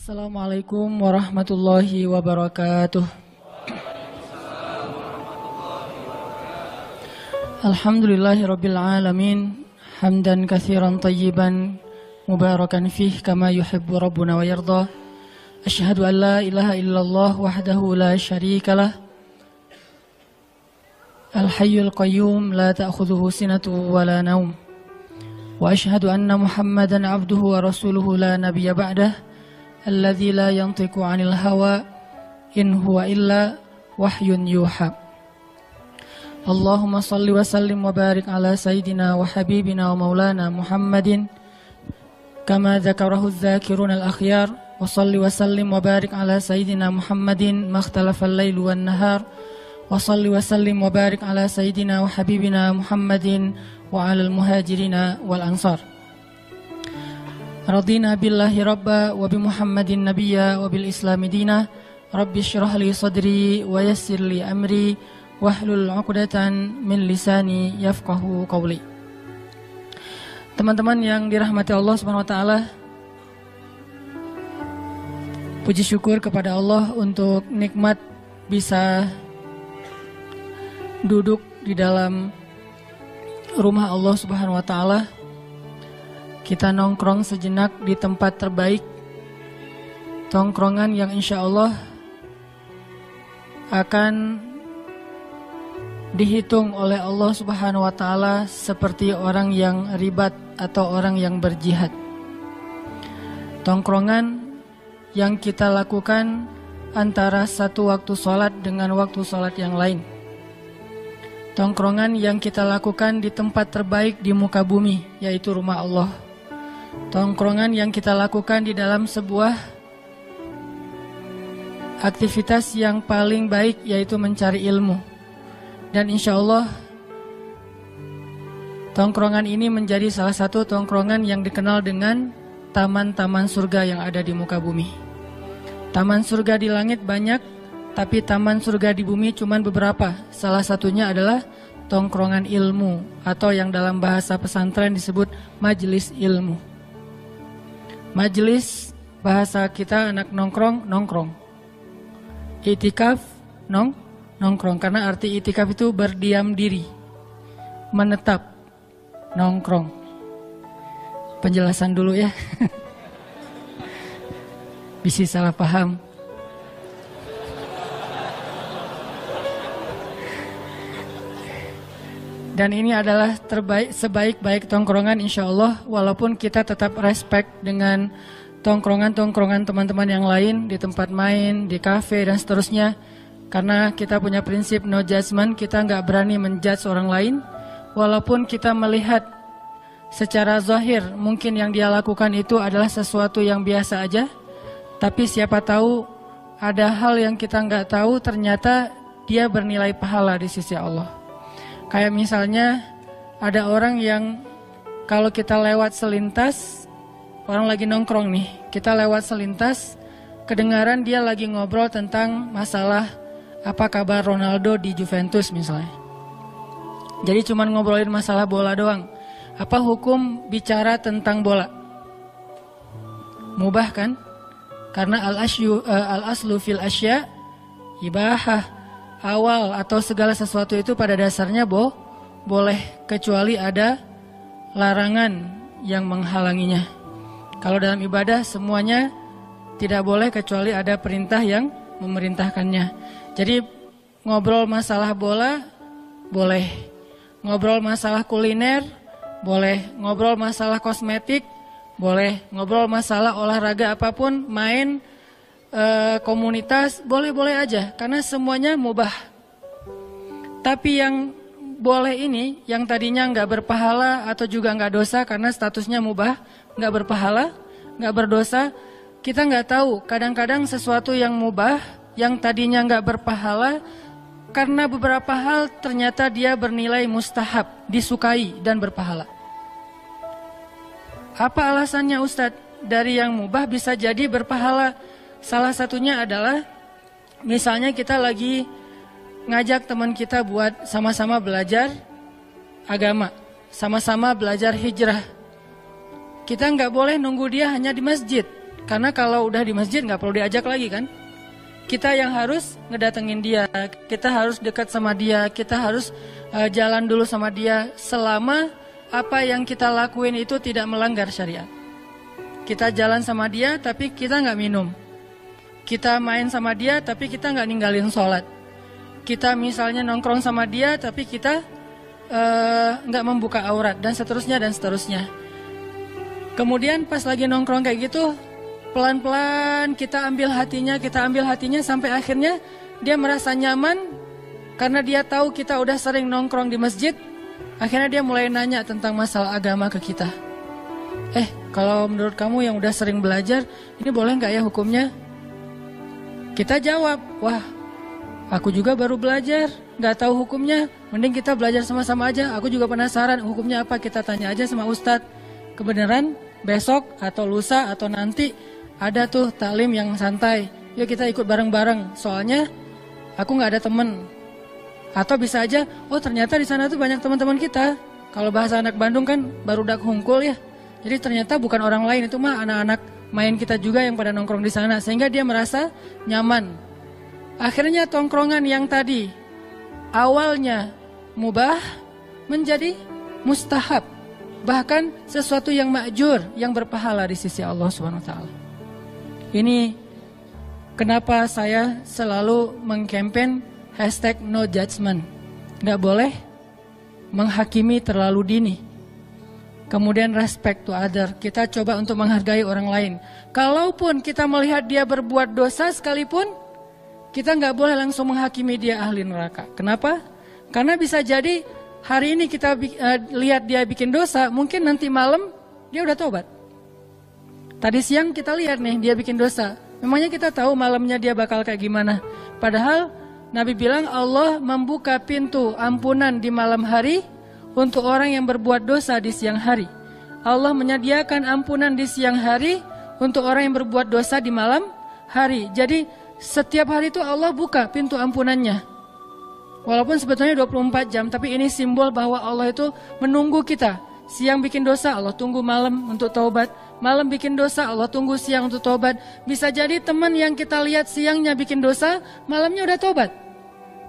Assalamualaikum warahmatullahi wabarakatuh. Alhamdulillahirabbil alamin, hamdan katsiran tayyiban mubarakan fih kama yuhibbu rabbuna wa yarda. Asyhadu an la ilaha illallah wahdahu la syarikalah. Al-hayyul qayyum la ta'khudhuhu sinatun wa la naum. Wa asyhadu anna Muhammadan 'abduhu wa rasuluhu la nabiyya ba'dah. Alladzi la yantiqu 'anil hawa in huwa illa wahyun yuha. Allahumma salli wa sallim wa barik ala sayyidina wa habibina wa maulana Muhammadin kama dzakarahu adh-dzakiruna al-akhyar wa salli wa sallim wa barik ala sayyidina Muhammadin makhtalafa al-lailu wan nahar wa salli wa sallim wa barik ala sayyidina wa habibina Muhammadin wa ala al-muhajirina wal ansar. Radina billahi rabba wa bi Muhammadin nabiyya wa bil islami dina. Rabbi syrah li sadri wa yassir li amri wahlul 'uqdatan min lisani yafqahu qawli. Teman-teman yang dirahmati Allah Subhanahu wa taala, puji syukur kepada Allah untuk nikmat bisa duduk di dalam rumah Allah Subhanahu wa taala. Kita nongkrong sejenak di tempat terbaik, tongkrongan yang insya Allah akan dihitung oleh Allah Subhanahu wa taala seperti orang yang ribat atau orang yang berjihad. Tongkrongan yang kita lakukan antara satu waktu sholat dengan waktu sholat yang lain. Tongkrongan yang kita lakukan di tempat terbaik di muka bumi, yaitu rumah Allah. Tongkrongan yang kita lakukan di dalam sebuah aktivitas yang paling baik, yaitu mencari ilmu. Dan insya Allah tongkrongan ini menjadi salah satu tongkrongan yang dikenal dengan taman-taman surga yang ada di muka bumi. Taman surga di langit banyak, tapi taman surga di bumi cuma beberapa. Salah satunya adalah tongkrongan ilmu, atau yang dalam bahasa pesantren disebut majelis ilmu. Majelis, bahasa kita anak nongkrong, nongkrong. Itikaf, nongkrong. Karena arti itikaf itu berdiam diri, menetap, nongkrong. Penjelasan dulu ya. Bisa salah paham. Dan ini adalah sebaik-baik tongkrongan insya Allah, walaupun kita tetap respect dengan tongkrongan-tongkrongan teman-teman yang lain di tempat main, di kafe dan seterusnya. Karena kita punya prinsip no judgment, kita nggak berani menjudge orang lain. Walaupun kita melihat secara zahir mungkin yang dia lakukan itu adalah sesuatu yang biasa aja, tapi siapa tahu ada hal yang kita nggak tahu, ternyata dia bernilai pahala di sisi Allah. Kayak misalnya ada orang yang kalau kita lewat selintas, orang lagi nongkrong nih, kita lewat selintas, kedengaran dia lagi ngobrol tentang masalah apa kabar Ronaldo di Juventus misalnya. Jadi cuma ngobrolin masalah bola doang. Apa hukum bicara tentang bola? Mubah kan? Karena al-aslu fil asya ibahah. Awal atau segala sesuatu itu pada dasarnya boleh, kecuali ada larangan yang menghalanginya. Kalau dalam ibadah semuanya tidak boleh kecuali ada perintah yang memerintahkannya. Jadi ngobrol masalah bola boleh, ngobrol masalah kuliner boleh, ngobrol masalah kosmetik boleh, ngobrol masalah olahraga apapun, main komunitas, boleh-boleh aja, karena semuanya mubah. Tapi yang boleh ini, yang tadinya nggak berpahala atau juga nggak dosa karena statusnya mubah, nggak berpahala, nggak berdosa, kita nggak tahu. Kadang-kadang sesuatu yang mubah, yang tadinya nggak berpahala, karena beberapa hal ternyata dia bernilai mustahab, disukai dan berpahala. Apa alasannya Ustadz? Dari yang mubah bisa jadi berpahala. Salah satunya adalah misalnya kita lagi ngajak teman kita buat sama-sama belajar agama, sama-sama belajar hijrah. Kita nggak boleh nunggu dia hanya di masjid. Karena kalau udah di masjid nggak perlu diajak lagi kan. Kita yang harus ngedatengin dia, kita harus dekat sama dia, kita harus jalan dulu sama dia selama apa yang kita lakuin itu tidak melanggar syariat. Kita jalan sama dia tapi kita nggak minum. Kita main sama dia tapi kita nggak ninggalin sholat. Kita misalnya nongkrong sama dia tapi kita nggak membuka aurat dan seterusnya dan seterusnya. Kemudian pas lagi nongkrong kayak gitu, pelan-pelan kita ambil hatinya sampai akhirnya dia merasa nyaman karena dia tahu kita udah sering nongkrong di masjid. Akhirnya dia mulai nanya tentang masalah agama ke kita. Kalau menurut kamu yang udah sering belajar, ini boleh nggak ya hukumnya? Kita jawab, wah aku juga baru belajar, nggak tahu hukumnya. Mending kita belajar sama-sama aja, aku juga penasaran hukumnya apa, kita tanya aja sama ustadz. Kebenaran besok atau lusa atau nanti ada tuh taklim yang santai, yuk kita ikut bareng-bareng. Soalnya aku nggak ada temen. Atau bisa aja, oh ternyata di sana tuh banyak teman-teman kita. Kalau bahasa anak Bandung kan barudak hungkul ya. Jadi ternyata bukan orang lain, itu mah anak-anak main kita juga yang pada nongkrong di sana, sehingga dia merasa nyaman. Akhirnya tongkrongan yang tadi awalnya mubah menjadi mustahab, bahkan sesuatu yang ma'jur, yang berpahala di sisi Allah Subhanahu wa taala. Ini kenapa saya selalu mengkampen #NoJudgment. Nggak boleh menghakimi terlalu dini. Kemudian respect to other. Kita coba untuk menghargai orang lain. Kalaupun kita melihat dia berbuat dosa sekalipun, kita nggak boleh langsung menghakimi dia ahli neraka. Kenapa? Karena bisa jadi hari ini kita lihat dia bikin dosa, mungkin nanti malam dia udah tobat. Tadi siang kita lihat nih dia bikin dosa. Memangnya kita tahu malamnya dia bakal kayak gimana? Padahal Nabi bilang Allah membuka pintu ampunan di malam hari untuk orang yang berbuat dosa di siang hari. Allah menyediakan ampunan di siang hari untuk orang yang berbuat dosa di malam hari. Jadi setiap hari itu Allah buka pintu ampunannya. Walaupun sebetulnya 24 jam, tapi ini simbol bahwa Allah itu menunggu kita. Siang bikin dosa, Allah tunggu malam untuk taubat. Malam bikin dosa, Allah tunggu siang untuk taubat. Bisa jadi teman yang kita lihat siangnya bikin dosa, malamnya udah taubat.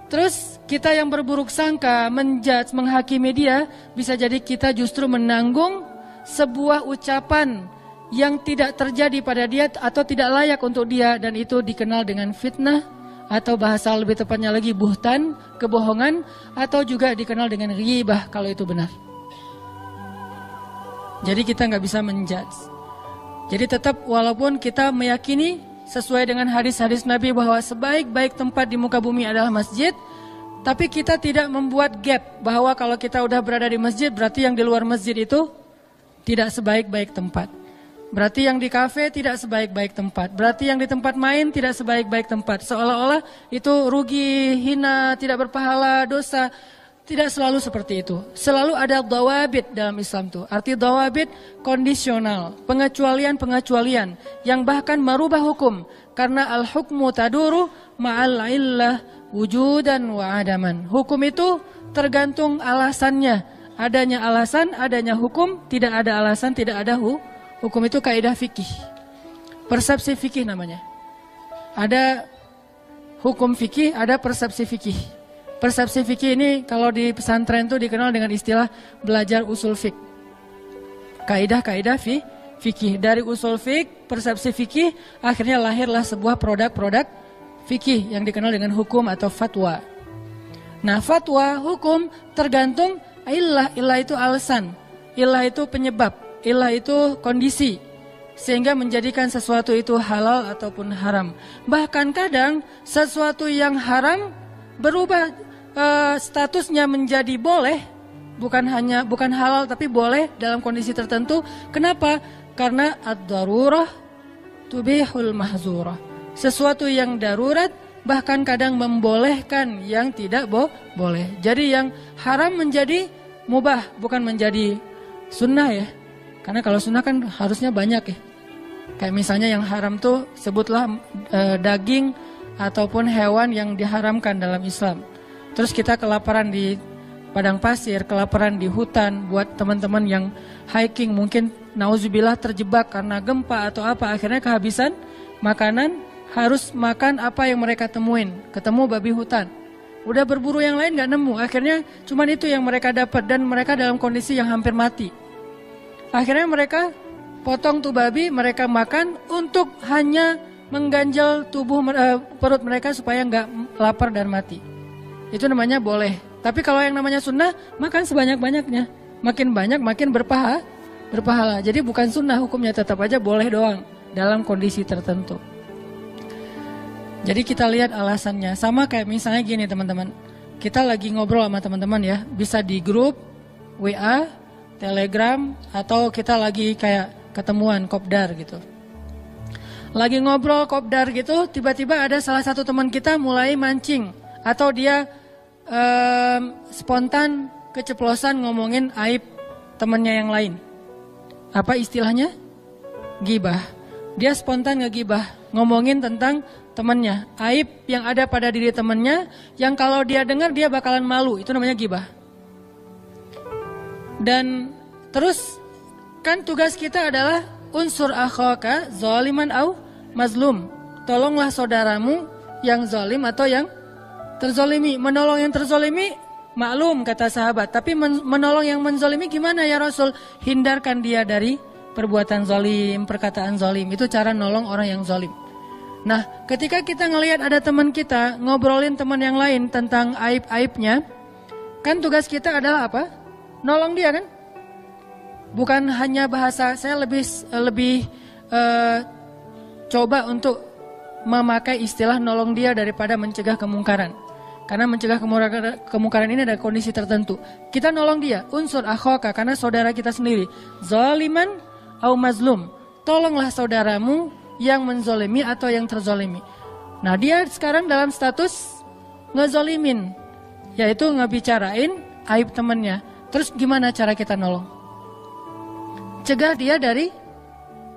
Terus kita yang berburuk sangka, menjudge, menghakimi dia, bisa jadi kita justru menanggung sebuah ucapan yang tidak terjadi pada dia atau tidak layak untuk dia, dan itu dikenal dengan fitnah atau bahasa lebih tepatnya lagi buhtan, kebohongan, atau juga dikenal dengan ghibah kalau itu benar. Jadi kita nggak bisa menjudge. Jadi tetap walaupun kita meyakini sesuai dengan hadis-hadis Nabi bahwa sebaik-baik tempat di muka bumi adalah masjid, tapi kita tidak membuat gap bahwa kalau kita udah berada di masjid berarti yang di luar masjid itu tidak sebaik-baik tempat. Berarti yang di kafe tidak sebaik-baik tempat. Berarti yang di tempat main tidak sebaik-baik tempat. Seolah-olah itu rugi, hina, tidak berpahala, dosa. Tidak selalu seperti itu. Selalu ada dawabit dalam Islam tuh. Arti dawabit kondisional, pengecualian-pengecualian yang bahkan merubah hukum. Karena al-hukmu taduru ma'al illah wujudan wa adaman. Hukum itu tergantung alasannya. Adanya alasan, adanya hukum. Tidak ada alasan, tidak ada hukum. Itu kaidah fikih. Persepsi fikih namanya. Ada hukum fikih, ada persepsi fikih. Persepsi fikih ini kalau di pesantren itu dikenal dengan istilah belajar usul fik. Kaidah-kaidah fikih. Dari usul fik, persepsi fikih, akhirnya lahirlah sebuah produk-produk fikih yang dikenal dengan hukum atau fatwa. Nah, fatwa, hukum tergantung illah. Illah itu alasan, illah itu penyebab, illah itu kondisi, sehingga menjadikan sesuatu itu halal ataupun haram. Bahkan kadang sesuatu yang haram berubah statusnya menjadi boleh, bukan halal tapi boleh dalam kondisi tertentu. Kenapa? Karena ad-darurah tubihul mahzurah. Sesuatu yang darurat bahkan kadang membolehkan yang tidak boleh. Jadi yang haram menjadi mubah, bukan menjadi sunnah ya. Karena kalau sunnah kan harusnya banyak ya. Kayak misalnya yang haram tuh sebutlah daging ataupun hewan yang diharamkan dalam Islam. Terus kita kelaparan di padang pasir, kelaparan di hutan, buat teman-teman yang hiking mungkin nauzubillah terjebak karena gempa atau apa, akhirnya kehabisan makanan, harus makan apa yang mereka temuin. Ketemu babi hutan, udah berburu yang lain gak nemu, akhirnya cuman itu yang mereka dapat, dan mereka dalam kondisi yang hampir mati. Akhirnya mereka potong tuh babi, mereka makan untuk hanya mengganjal perut mereka supaya gak lapar dan mati. Itu namanya boleh. Tapi kalau yang namanya sunnah, makan sebanyak-banyaknya, makin banyak makin berpahala. Jadi bukan sunnah hukumnya, tetap aja boleh doang dalam kondisi tertentu. Jadi kita lihat alasannya. Sama kayak misalnya gini teman-teman, kita lagi ngobrol sama teman-teman ya, bisa di grup WA, Telegram, atau kita lagi kayak ketemuan kopdar gitu. Lagi ngobrol kopdar gitu, tiba-tiba ada salah satu teman kita mulai mancing, atau dia spontan keceplosan ngomongin aib temannya yang lain. Apa istilahnya? Gibah. Dia spontan ngegibah, ngomongin tentang temannya, aib yang ada pada diri temannya, yang kalau dia dengar dia bakalan malu. Itu namanya gibah. Dan terus kan tugas kita adalah unsur akhaka zaliman au mazlum. Tolonglah saudaramu yang zalim atau yang terzolimi. Menolong yang terzolimi maklum kata sahabat, tapi menolong yang menzolimi gimana ya Rasul? Hindarkan dia dari perbuatan zalim, perkataan zalim. Itu cara nolong orang yang zalim. Nah, ketika kita ngelihat ada teman kita ngobrolin teman yang lain tentang aib-aibnya, kan tugas kita adalah apa? Nolong dia kan? Bukan hanya bahasa, saya lebih coba untuk memakai istilah nolong dia daripada mencegah kemungkaran. Karena mencegah kemungkaran ini ada kondisi tertentu. Kita nolong dia, unsur akhaka, karena saudara kita sendiri. Zaliman au mazlum. Tolonglah saudaramu yang menzolimi atau yang terzolimi. Nah, dia sekarang dalam status ngezolimin, yaitu ngebicarain aib temannya. Terus gimana cara kita nolong? Cegah dia dari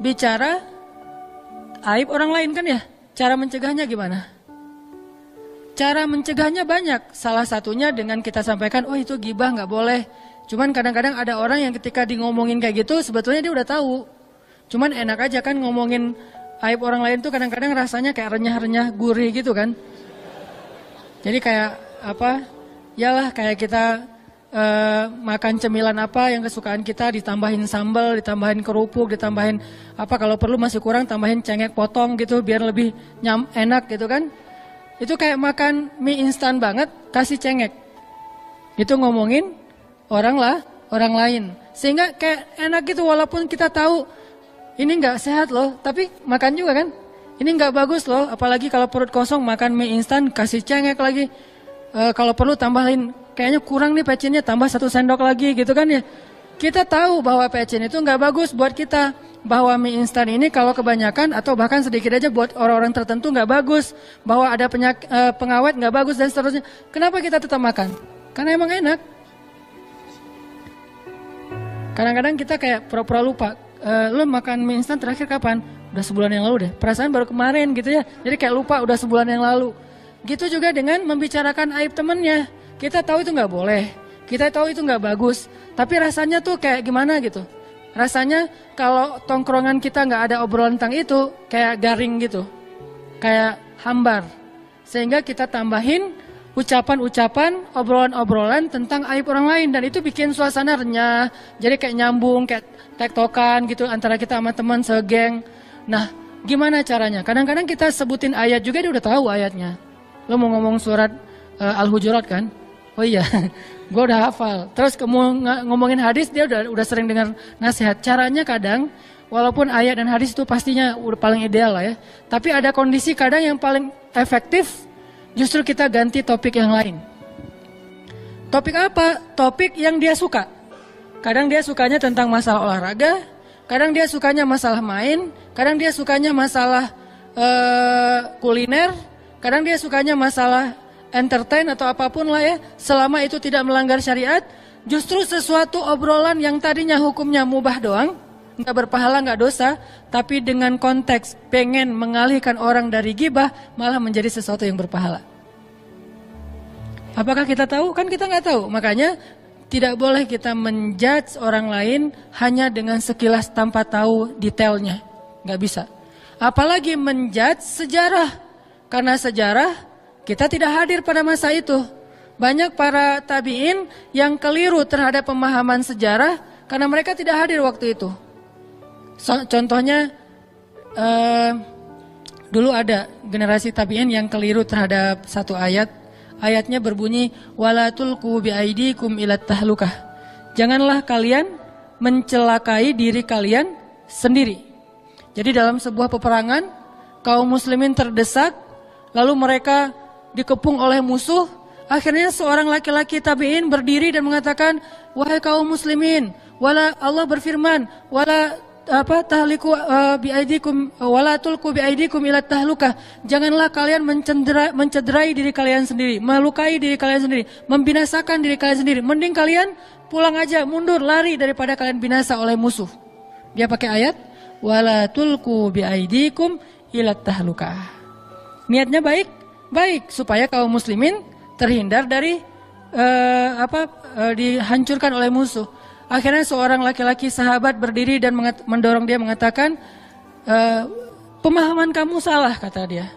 bicara aib orang lain kan ya? Cara mencegahnya gimana? Cara mencegahnya banyak. Salah satunya dengan kita sampaikan, oh itu gibah gak boleh. Cuman kadang-kadang ada orang yang ketika di ngomongin kayak gitu, sebetulnya dia udah tahu. Cuman enak aja kan ngomongin aib orang lain tuh kadang-kadang rasanya kayak renyah-renyah gurih gitu kan. Jadi kayak apa, yalah kayak kita makan cemilan apa yang kesukaan kita, ditambahin sambal, ditambahin kerupuk, ditambahin apa, kalau perlu masih kurang tambahin cengek potong gitu biar lebih enak gitu kan. Itu kayak makan mie instan banget, kasih cengek. Itu ngomongin orang lain. Sehingga kayak enak gitu, walaupun kita tahu ini gak sehat loh, tapi makan juga kan. Ini gak bagus loh, apalagi kalau perut kosong makan mie instan, kasih cengek lagi. Kalau perlu tambahin, kayaknya kurang nih pecinnya, tambah 1 sendok lagi gitu kan ya. Kita tahu bahwa pecin itu gak bagus buat kita. Bahwa mie instan ini kalau kebanyakan atau bahkan sedikit aja buat orang-orang tertentu gak bagus. Bahwa ada pengawet gak bagus dan seterusnya. Kenapa kita tetap makan? Karena emang enak. Kadang-kadang kita kayak pura-pura lupa. Lo makan mie instan terakhir kapan? Udah sebulan yang lalu deh. Perasaan baru kemarin gitu ya. Jadi kayak lupa udah sebulan yang lalu. Gitu juga dengan membicarakan aib temennya. Kita tahu itu gak boleh. Kita tahu itu gak bagus. Tapi rasanya tuh kayak gimana gitu. Rasanya kalau tongkrongan kita gak ada obrolan tentang itu, kayak garing gitu. Kayak hambar. Sehingga kita tambahin ucapan-ucapan, obrolan-obrolan tentang aib orang lain. Dan itu bikin suasana renyah. Jadi kayak nyambung, kayak tektokan gitu antara kita sama teman segeng. Nah, gimana caranya? Kadang-kadang kita sebutin ayat juga, dia udah tahu ayatnya. Lo mau ngomong surat Al-Hujurat kan? Oh iya, gue udah hafal. Terus ngomongin hadis, dia udah sering dengar nasihat. Caranya kadang, walaupun ayat dan hadis itu pastinya udah paling ideal lah ya. Tapi ada kondisi kadang yang paling efektif, justru kita ganti topik yang lain. Topik apa? Topik yang dia suka. Kadang dia sukanya tentang masalah olahraga, kadang dia sukanya masalah main, kadang dia sukanya masalah kuliner, kadang dia sukanya masalah entertain atau apapun lah ya, selama itu tidak melanggar syariat. Justru sesuatu obrolan yang tadinya hukumnya mubah doang, nggak berpahala, nggak dosa, tapi dengan konteks pengen mengalihkan orang dari gibah, malah menjadi sesuatu yang berpahala. Apakah kita tahu? Kan kita nggak tahu. Makanya tidak boleh kita menjudge orang lain hanya dengan sekilas tanpa tahu detailnya. Nggak bisa. Apalagi menjudge sejarah. Karena sejarah kita tidak hadir pada masa itu. Banyak para tabi'in yang keliru terhadap pemahaman sejarah karena mereka tidak hadir waktu itu. Contohnya, dulu ada generasi tabi'in yang keliru terhadap satu ayat. Ayatnya berbunyi, wala tulqu biaidikum ilat tahlukah. Janganlah kalian mencelakai diri kalian sendiri. Jadi dalam sebuah peperangan, kaum muslimin terdesak, lalu mereka dikepung oleh musuh. Akhirnya seorang laki-laki tabi'in berdiri dan mengatakan, wahai kaum muslimin, Allah berfirman, wala tahliku biaidikum wala tulqu biaidikum ila tahlukah. Janganlah kalian mencederai diri kalian sendiri, melukai diri kalian sendiri, membinasakan diri kalian sendiri. Mending kalian pulang aja, mundur, lari daripada kalian binasa oleh musuh. Dia pakai ayat wala tulqu biaidikum ila tahlukah. Niatnya baik supaya kaum muslimin terhindar dari dihancurkan oleh musuh. Akhirnya seorang laki-laki sahabat berdiri dan mendorong dia mengatakan, pemahaman kamu salah, kata dia.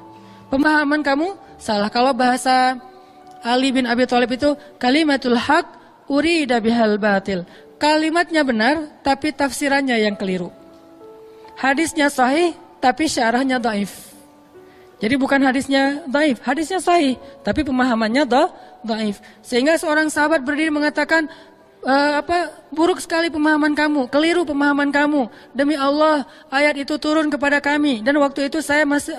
Pemahaman kamu salah. Kalau bahasa Ali bin Abi Thalib itu kalimatul haq urida bihal batil. Kalimatnya benar tapi tafsirannya yang keliru. Hadisnya sahih tapi syarahnya dhaif. Jadi bukan hadisnya dhaif, hadisnya sahih tapi pemahamannya dhaif. Sehingga seorang sahabat berdiri mengatakan, buruk sekali pemahaman kamu, keliru pemahaman kamu. Demi Allah, ayat itu turun kepada kami dan waktu itu saya masih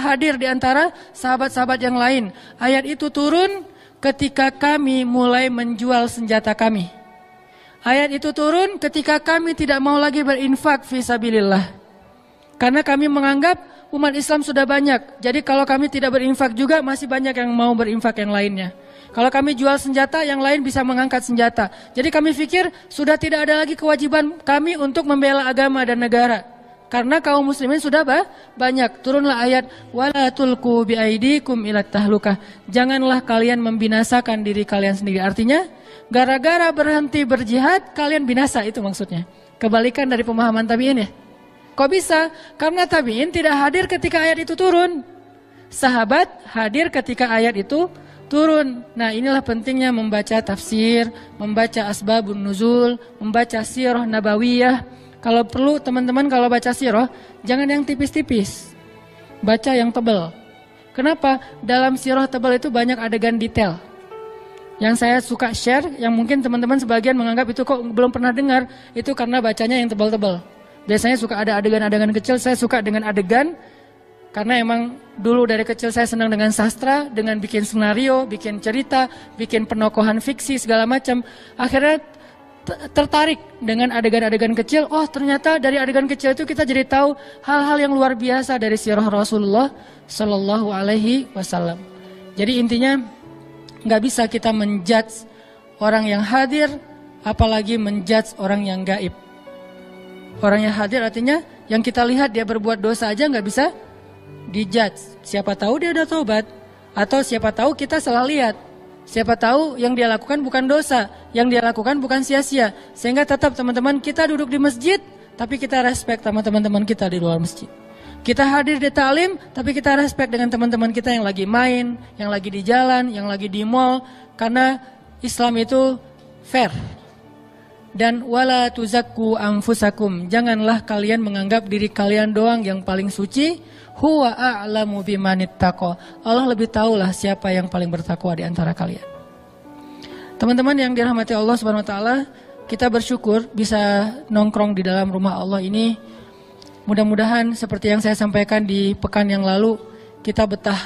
hadir di antara sahabat-sahabat yang lain. Ayat itu turun ketika kami mulai menjual senjata kami. Ayat itu turun ketika kami tidak mau lagi berinfak fisabilillah. Karena kami menganggap umat Islam sudah banyak. Jadi kalau kami tidak berinfak juga masih banyak yang mau berinfak yang lainnya. Kalau kami jual senjata, yang lain bisa mengangkat senjata. Jadi kami pikir sudah tidak ada lagi kewajiban kami untuk membela agama dan negara. Karena kaum muslimin sudah banyak. Turunlah ayat, wala tulqu biaidikum ilat tahlukah. Janganlah kalian membinasakan diri kalian sendiri. Artinya, gara-gara berhenti berjihad, kalian binasa, itu maksudnya. Kebalikan dari pemahaman tabi'in ya. Kok bisa? Karena tabi'in tidak hadir ketika ayat itu turun. Sahabat hadir ketika ayat itu turun. Nah, inilah pentingnya membaca tafsir, membaca asbabun nuzul, membaca sirah nabawiyah. Kalau perlu teman-teman kalau baca sirah, jangan yang tipis-tipis. Baca yang tebal. Kenapa? Dalam sirah tebal itu banyak adegan detail. Yang saya suka share, yang mungkin teman-teman sebagian menganggap itu kok belum pernah dengar, itu karena bacanya yang tebal-tebal. Biasanya suka ada adegan-adegan kecil, saya suka dengan adegan. Karena emang dulu dari kecil saya senang dengan sastra, dengan bikin skenario, bikin cerita, bikin penokohan fiksi segala macam. Akhirnya tertarik dengan adegan-adegan kecil. Oh, ternyata dari adegan kecil itu kita jadi tahu hal-hal yang luar biasa dari sirah Rasulullah Shallallahu Alaihi Wasallam. Jadi intinya nggak bisa kita menjudge orang yang hadir, apalagi menjudge orang yang gaib. Orang yang hadir artinya yang kita lihat dia berbuat dosa aja nggak bisa dijudge. Siapa tahu dia udah tobat, atau siapa tahu kita salah lihat. Siapa tahu yang dia lakukan bukan dosa, yang dia lakukan bukan sia-sia. Sehingga tetap teman-teman kita duduk di masjid, tapi kita respect sama teman-teman kita di luar masjid. Kita hadir di ta'lim, tapi kita respect dengan teman-teman kita yang lagi main, yang lagi di jalan, yang lagi di mall. Karena Islam itu fair. Dan wala tuzakku anfusakum. Janganlah kalian menganggap diri kalian doang yang paling suci. Huwa a'lamu bimanittaqo. Allah lebih tahulah siapa yang paling bertakwa di antara kalian. Teman-teman yang dirahmati Allah Subhanahu wa taala, kita bersyukur bisa nongkrong di dalam rumah Allah ini. Mudah-mudahan seperti yang saya sampaikan di pekan yang lalu, kita betah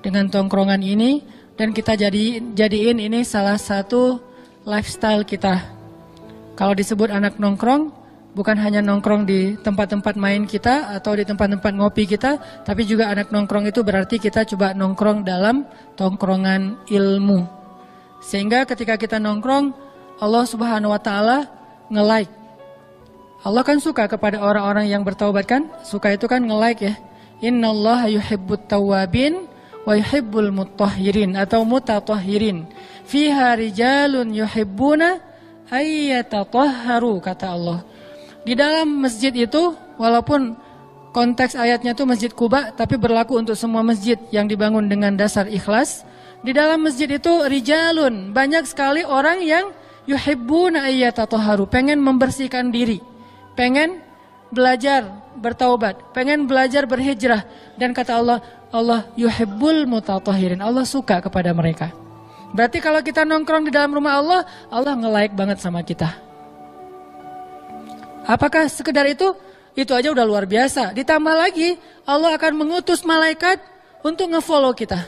dengan tongkrongan ini dan kita jadiin ini salah satu lifestyle kita. Kalau disebut anak nongkrong, bukan hanya nongkrong di tempat-tempat main kita atau di tempat-tempat ngopi kita, tapi juga anak nongkrong itu berarti kita coba nongkrong dalam tongkrongan ilmu. Sehingga ketika kita nongkrong, Allah Subhanahu wa taala nge-like. Allah kan suka kepada orang-orang yang bertaubat kan? Suka itu kan nge-like ya. Innallaha yuhibbut tawwabin wa yuhibbul mutahhirin atau mutatahhirin. Fiha rijalun yuhibbuna ayyatatahharu, kata Allah. Di dalam masjid itu, walaupun konteks ayatnya itu Masjid Quba, tapi berlaku untuk semua masjid yang dibangun dengan dasar ikhlas. Di dalam masjid itu rijalun, banyak sekali orang yang yuhibbuna ayyatatahharu, pengen membersihkan diri, pengen belajar bertaubat, pengen belajar berhijrah. Dan kata Allah, Allah yuhibbul mutatahhirin, Allah suka kepada mereka. Berarti kalau kita nongkrong di dalam rumah Allah, Allah nge-like banget sama kita. Apakah sekedar itu? Itu aja udah luar biasa. Ditambah lagi, Allah akan mengutus malaikat untuk nge-follow kita.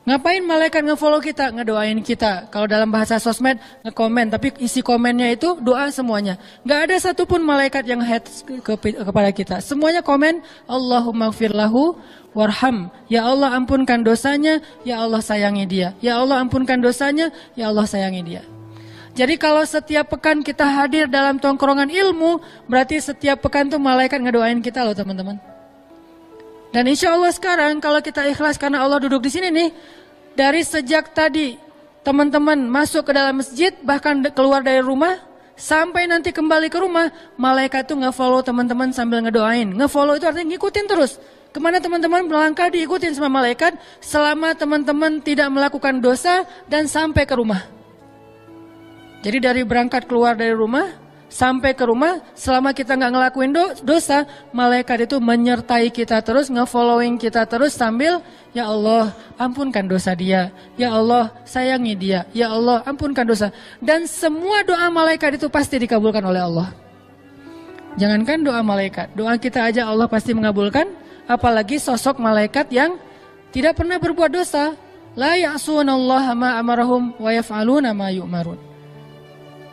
Ngapain malaikat nge-follow kita? Ngedoain kita. Kalau dalam bahasa sosmed, nge-komen. Tapi isi komennya itu doa semuanya. Gak ada satupun malaikat yang hate kepada kita. Semuanya komen, Allahumma gfirlahu warham. Ya Allah ampunkan dosanya, ya Allah sayangi dia. Ya Allah ampunkan dosanya, ya Allah sayangi dia. Jadi kalau setiap pekan kita hadir dalam tongkrongan ilmu, berarti setiap pekan tuh malaikat ngedoain kita loh teman-teman. Dan insya Allah sekarang kalau kita ikhlas karena Allah duduk di sini nih, dari sejak tadi teman-teman masuk ke dalam masjid, bahkan keluar dari rumah, sampai nanti kembali ke rumah, malaikat tuh nge-follow teman-teman sambil ngedoain. Nge-follow itu artinya ngikutin terus. Kemana teman-teman melangkah diikutin sama malaikat, selama teman-teman tidak melakukan dosa dan sampai ke rumah. Jadi dari berangkat keluar dari rumah sampai ke rumah, selama kita nggak ngelakuin dosa, malaikat itu menyertai kita terus, nge-following kita terus sambil, ya Allah ampunkan dosa dia, ya Allah sayangi dia, ya Allah ampunkan dosa. Dan semua doa malaikat itu pasti dikabulkan oleh Allah. Jangankan doa malaikat, doa kita aja Allah pasti mengabulkan, apalagi sosok malaikat yang tidak pernah berbuat dosa. La ya'sunallaha ma amarahum wa yaf'aluna ma yu'marun.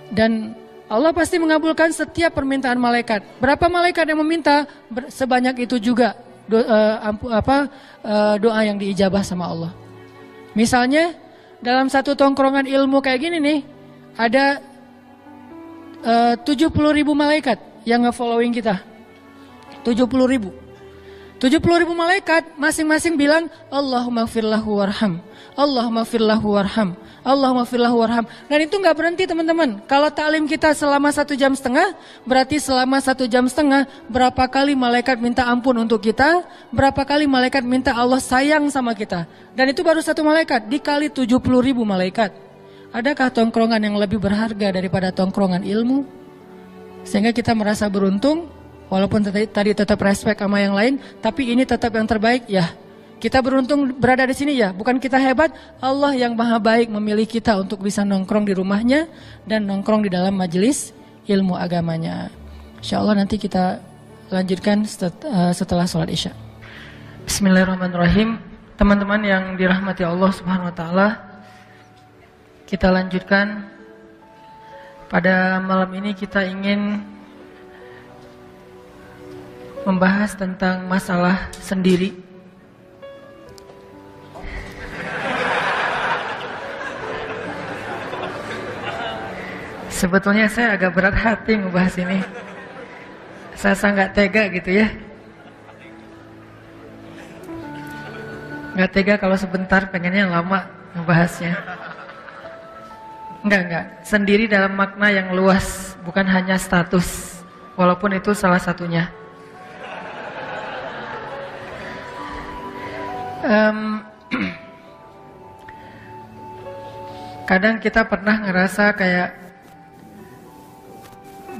Dan Allah pasti mengabulkan setiap permintaan malaikat. Berapa malaikat yang meminta, sebanyak itu juga doa yang diijabah sama Allah. Misalnya dalam satu tongkrongan ilmu kayak gini nih, ada 70.000 malaikat yang nge-following kita. 70.000. 70.000 malaikat masing-masing bilang Allahumma gfirlahu warham, Allahumma gfirlahu warham, Allahumma gfirlahu warham. Dan itu gak berhenti teman-teman. Kalau taklim kita selama 1,5 jam, berarti selama 1,5 jam berapa kali malaikat minta ampun untuk kita, berapa kali malaikat minta Allah sayang sama kita. Dan itu baru satu malaikat, dikali 70.000 malaikat. Adakah tongkrongan yang lebih berharga daripada tongkrongan ilmu? Sehingga kita merasa beruntung, walaupun tadi tetap respect sama yang lain, tapi ini tetap yang terbaik ya. Kita beruntung berada di sini ya, bukan kita hebat, Allah yang maha baik memilih kita untuk bisa nongkrong di rumahnya dan nongkrong di dalam majelis ilmu agamanya. Insyaallah nanti kita lanjutkan setelah sholat isya. Bismillahirrahmanirrahim. Teman-teman yang dirahmati Allah Subhanahu wa taala, kita lanjutkan. Pada malam ini kita ingin membahas tentang masalah sendiri. Sebetulnya saya agak berat hati membahas ini. Saya sangat tega gitu ya. Nggak tega kalau sebentar, pengennya lama membahasnya. Enggak. Sendiri dalam makna yang luas, bukan hanya status. Walaupun itu salah satunya. Kadang kita pernah ngerasa kayak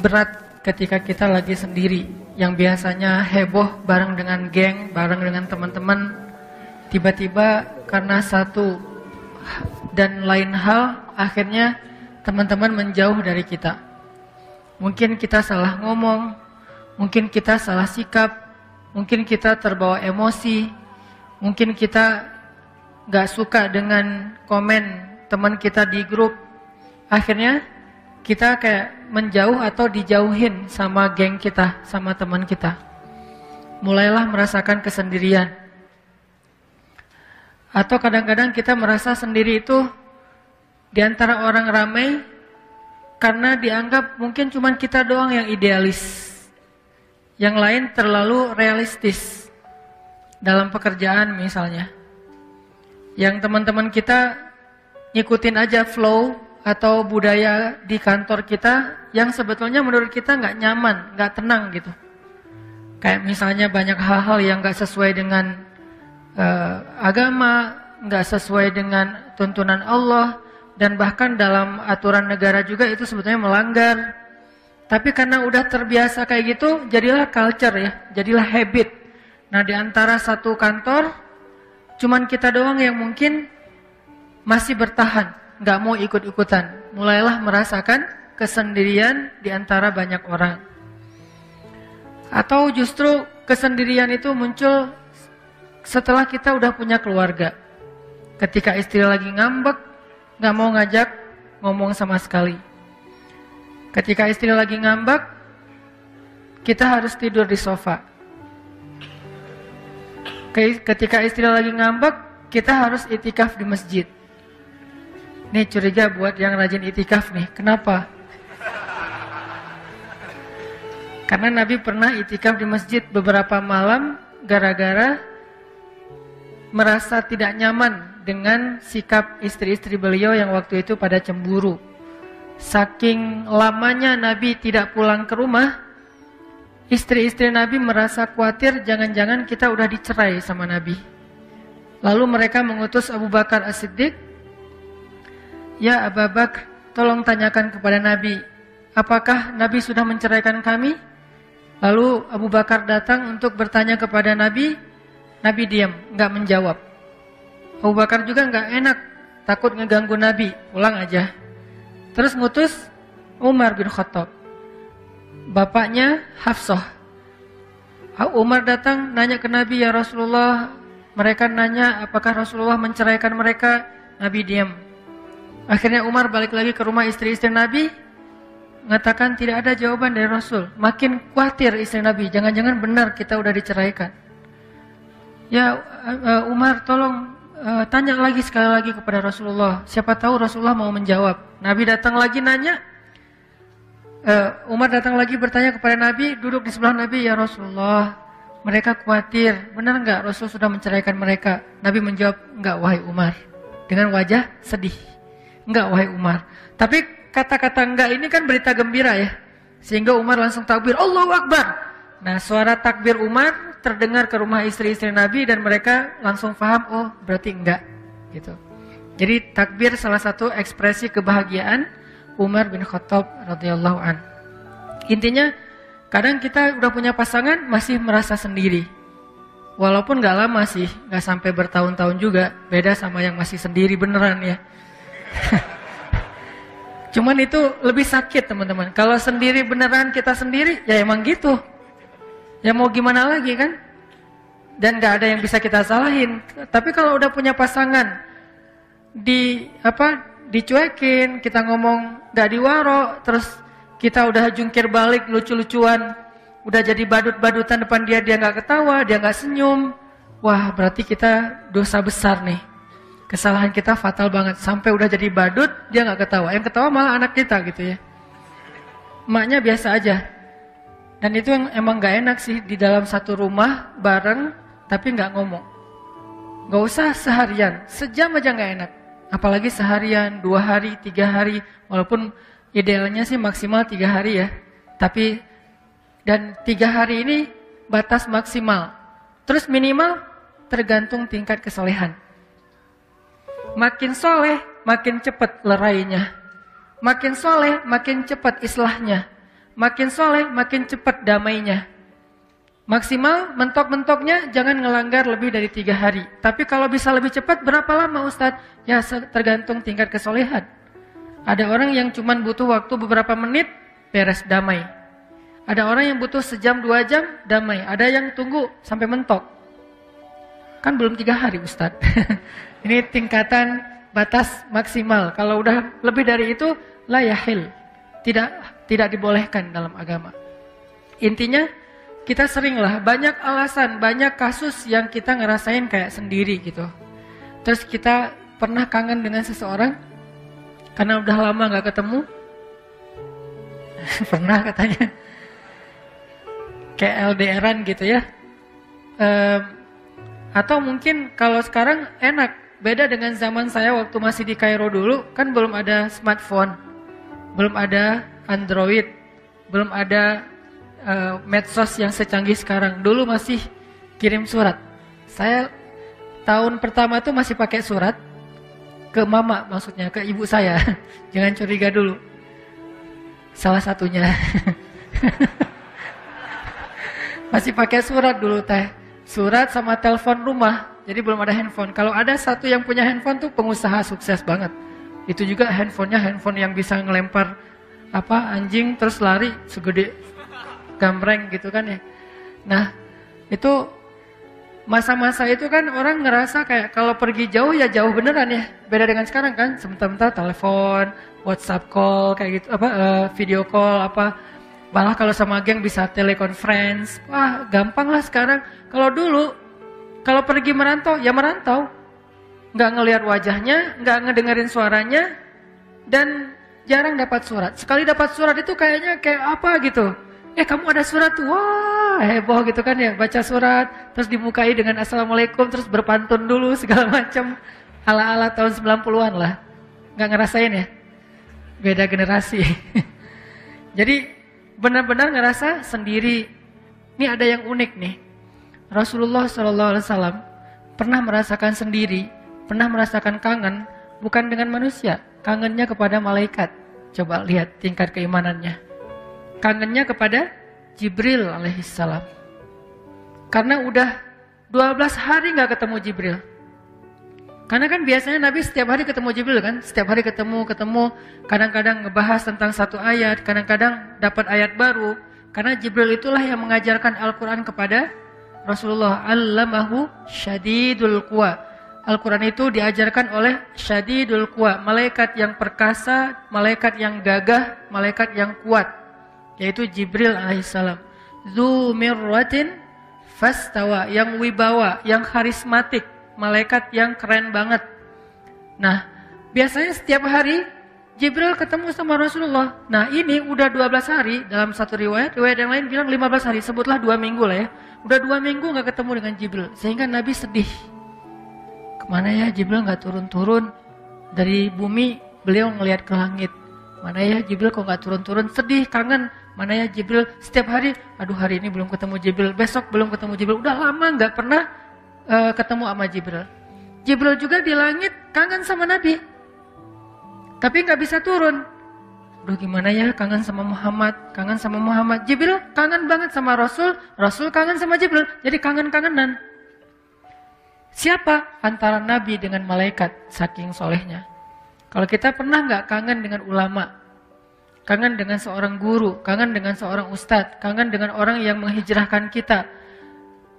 berat ketika kita lagi sendiri, yang biasanya heboh bareng dengan geng, bareng dengan teman-teman, tiba-tiba karena satu dan lain hal, akhirnya teman-teman menjauh dari kita. Mungkin kita salah ngomong, mungkin kita salah sikap, mungkin kita terbawa emosi, mungkin kita gak suka dengan komen teman kita di grup. Akhirnya kita kayak menjauh atau dijauhin sama geng kita, sama teman kita. Mulailah merasakan kesendirian. Atau kadang-kadang kita merasa sendiri itu di antara orang ramai karena dianggap mungkin cuma kita doang yang idealis. Yang lain terlalu realistis. dalam pekerjaan misalnya, yang teman-teman kita ngikutin aja flow atau budaya di kantor kita yang sebetulnya menurut kita nggak nyaman, nggak tenang gitu. Kayak misalnya banyak hal-hal yang nggak sesuai dengan agama, nggak sesuai dengan tuntunan Allah, dan bahkan dalam aturan negara juga itu sebetulnya melanggar. Tapi karena udah terbiasa kayak gitu, jadilah culture ya, jadilah habit. Nah, di antara satu kantor, cuman kita doang yang mungkin masih bertahan, nggak mau ikut-ikutan. Mulailah merasakan kesendirian di antara banyak orang. Atau justru kesendirian itu muncul setelah kita udah punya keluarga. Ketika istri lagi ngambek, nggak mau ngajak ngomong sama sekali. Ketika istri lagi ngambek, kita harus tidur di sofa. Ketika istri lagi ngambek, kita harus itikaf di masjid. Nih curiga buat yang rajin itikaf nih, kenapa? Karena Nabi pernah itikaf di masjid beberapa malam gara-gara merasa tidak nyaman dengan sikap istri-istri beliau yang waktu itu pada cemburu. Saking lamanya Nabi tidak pulang ke rumah, istri-istri Nabi merasa khawatir jangan-jangan kita udah dicerai sama Nabi. Lalu mereka mengutus Abu Bakar As-Siddiq, "Ya Abu Bakar, tolong tanyakan kepada Nabi, apakah Nabi sudah menceraikan kami?" Lalu Abu Bakar datang untuk bertanya kepada Nabi. Nabi diam, nggak menjawab. Abu Bakar juga nggak enak, takut ngeganggu Nabi, pulang aja. Terus ngutus Umar bin Khattab, bapaknya Hafsah. Umar datang nanya ke Nabi, "Ya Rasulullah," mereka nanya apakah Rasulullah menceraikan mereka. Nabi diam. Akhirnya Umar balik lagi ke rumah istri-istri Nabi, mengatakan tidak ada jawaban dari Rasul. Makin khawatir istri Nabi, jangan-jangan benar kita udah diceraikan. "Ya Umar, tolong tanya lagi sekali lagi kepada Rasulullah. Siapa tahu Rasulullah mau menjawab." Nabi datang lagi nanya. Umar datang lagi bertanya kepada Nabi, duduk di sebelah Nabi, "Ya Rasulullah, mereka khawatir, benar enggak Rasul sudah menceraikan mereka?" Nabi menjawab, "Enggak wahai Umar." Dengan wajah sedih. "Enggak wahai Umar." Tapi kata-kata enggak ini kan berita gembira ya. Sehingga Umar langsung takbir, "Allahu Akbar." Nah, suara takbir Umar terdengar ke rumah istri-istri Nabi dan mereka langsung paham, oh berarti enggak gitu. Jadi takbir salah satu ekspresi kebahagiaan Umar bin Khattab radhiyallahu an. Intinya kadang kita udah punya pasangan masih merasa sendiri. Walaupun enggak lama sih, enggak sampai bertahun-tahun juga, beda sama yang masih sendiri beneran ya. Cuman itu lebih sakit teman-teman. Kalau sendiri beneran kita sendiri, ya emang gitu. Ya mau gimana lagi kan? Dan gak ada yang bisa kita salahin. Tapi kalau udah punya pasangan, dicuekin, kita ngomong gak diwaro, terus kita udah jungkir balik lucu-lucuan, udah jadi badut-badutan depan dia gak ketawa, dia gak senyum. Wah, berarti kita dosa besar nih. Kesalahan kita fatal banget. Sampai udah jadi badut, dia gak ketawa. Yang ketawa malah anak kita gitu ya. Emaknya biasa aja. Dan itu yang emang gak enak sih, di dalam satu rumah bareng tapi gak ngomong. Gak usah seharian, sejam aja gak enak. Apalagi seharian, 2 hari, 3 hari. Walaupun idealnya sih maksimal 3 hari ya. Tapi dan 3 hari ini batas maksimal. Terus minimal tergantung tingkat kesolehan. Makin soleh, makin cepat lerainya. Makin soleh, makin cepat islahnya. Makin soleh, makin cepat damainya. Maksimal mentok-mentoknya jangan ngelanggar lebih dari 3 hari. Tapi kalau bisa lebih cepat, berapa lama Ustadz? Ya tergantung tingkat kesolehan. Ada orang yang cuma butuh waktu beberapa menit, beres damai. Ada orang yang butuh sejam 2 jam, damai. Ada yang tunggu sampai mentok. Kan belum 3 hari Ustadz. Ini tingkatan batas maksimal. Kalau udah lebih dari itu, la yahil. Tidak dibolehkan dalam agama. Intinya kita seringlah banyak alasan, banyak kasus yang kita ngerasain kayak sendiri gitu. Terus kita pernah kangen dengan seseorang karena udah lama gak ketemu. Pernah katanya. Kayak LDRan gitu ya. Atau mungkin kalau sekarang enak, beda dengan zaman saya waktu masih di Kairo dulu, kan belum ada smartphone, belum ada Android, belum ada medsos yang secanggih sekarang. Dulu masih kirim surat. Saya tahun pertama tuh masih pakai surat ke mama, maksudnya ke ibu saya. Jangan curiga dulu. Salah satunya. Masih pakai surat dulu teh. Surat sama telepon rumah. Jadi belum ada handphone. Kalau ada satu yang punya handphone tuh pengusaha sukses banget. Itu juga handphonenya handphone yang bisa ngelempar anjing terus lari segede gambreng gitu kan ya. Nah, itu masa-masa itu kan orang ngerasa kayak kalau pergi jauh ya jauh beneran ya. Beda dengan sekarang kan, sebentar-bentar telepon, WhatsApp call kayak gitu, video call Malah kalau sama geng bisa teleconference. Wah, gampang lah sekarang. Kalau dulu, kalau pergi merantau, ya merantau. Nggak ngelihat wajahnya, nggak ngedengerin suaranya, dan jarang dapat surat. Sekali dapat surat itu kayaknya kayak apa gitu. Kamu ada surat tuh, wah heboh gitu kan ya. Baca surat, terus dibukai dengan Assalamualaikum, terus berpantun dulu segala macam. Ala-ala tahun 90-an lah. Nggak ngerasain ya? Beda generasi. Jadi, benar-benar ngerasa sendiri. Ini ada yang unik nih. Rasulullah SAW pernah merasakan sendiri, pernah merasakan kangen, bukan dengan manusia, kangennya kepada malaikat. Coba lihat tingkat keimanannya. Kangennya kepada Jibril alaihissalam. Karena udah 12 hari gak ketemu Jibril. Karena kan biasanya Nabi setiap hari ketemu Jibril kan, setiap hari ketemu, kadang-kadang ngebahas tentang satu ayat, kadang-kadang dapat ayat baru. Karena Jibril itulah yang mengajarkan Al-Quran kepada Rasulullah. Allamahu syadidul quwa. Al-Quran itu diajarkan oleh syadidul quwa, malaikat yang perkasa, malaikat yang gagah, malaikat yang kuat, yaitu Jibril alaihissalam. Dzu mirratin fastawa, yang wibawa, yang karismatik, malaikat yang keren banget. Nah, biasanya setiap hari Jibril ketemu sama Rasulullah. Nah, ini udah 12 hari dalam satu riwayat yang lain bilang 15 hari, sebutlah 2 minggu lah ya. Udah 2 minggu gak ketemu dengan Jibril, sehingga Nabi sedih. Kemana ya Jibril gak turun-turun dari bumi, beliau ngelihat ke langit. Mana ya Jibril kok gak turun-turun, sedih, kangen. Mana ya Jibril, setiap hari, aduh hari ini belum ketemu Jibril, besok belum ketemu Jibril, udah lama gak pernah ketemu sama Jibril. Jibril juga di langit kangen sama Nabi, tapi gak bisa turun. Aduh gimana ya, kangen sama Muhammad, kangen sama Muhammad. Jibril kangen banget sama Rasul, Rasul kangen sama Jibril, jadi kangen-kangenan. Siapa antara Nabi dengan malaikat, saking solehnya. Kalau kita pernah gak kangen dengan ulama, kangen dengan seorang guru, kangen dengan seorang ustadz, kangen dengan orang yang menghijrahkan kita.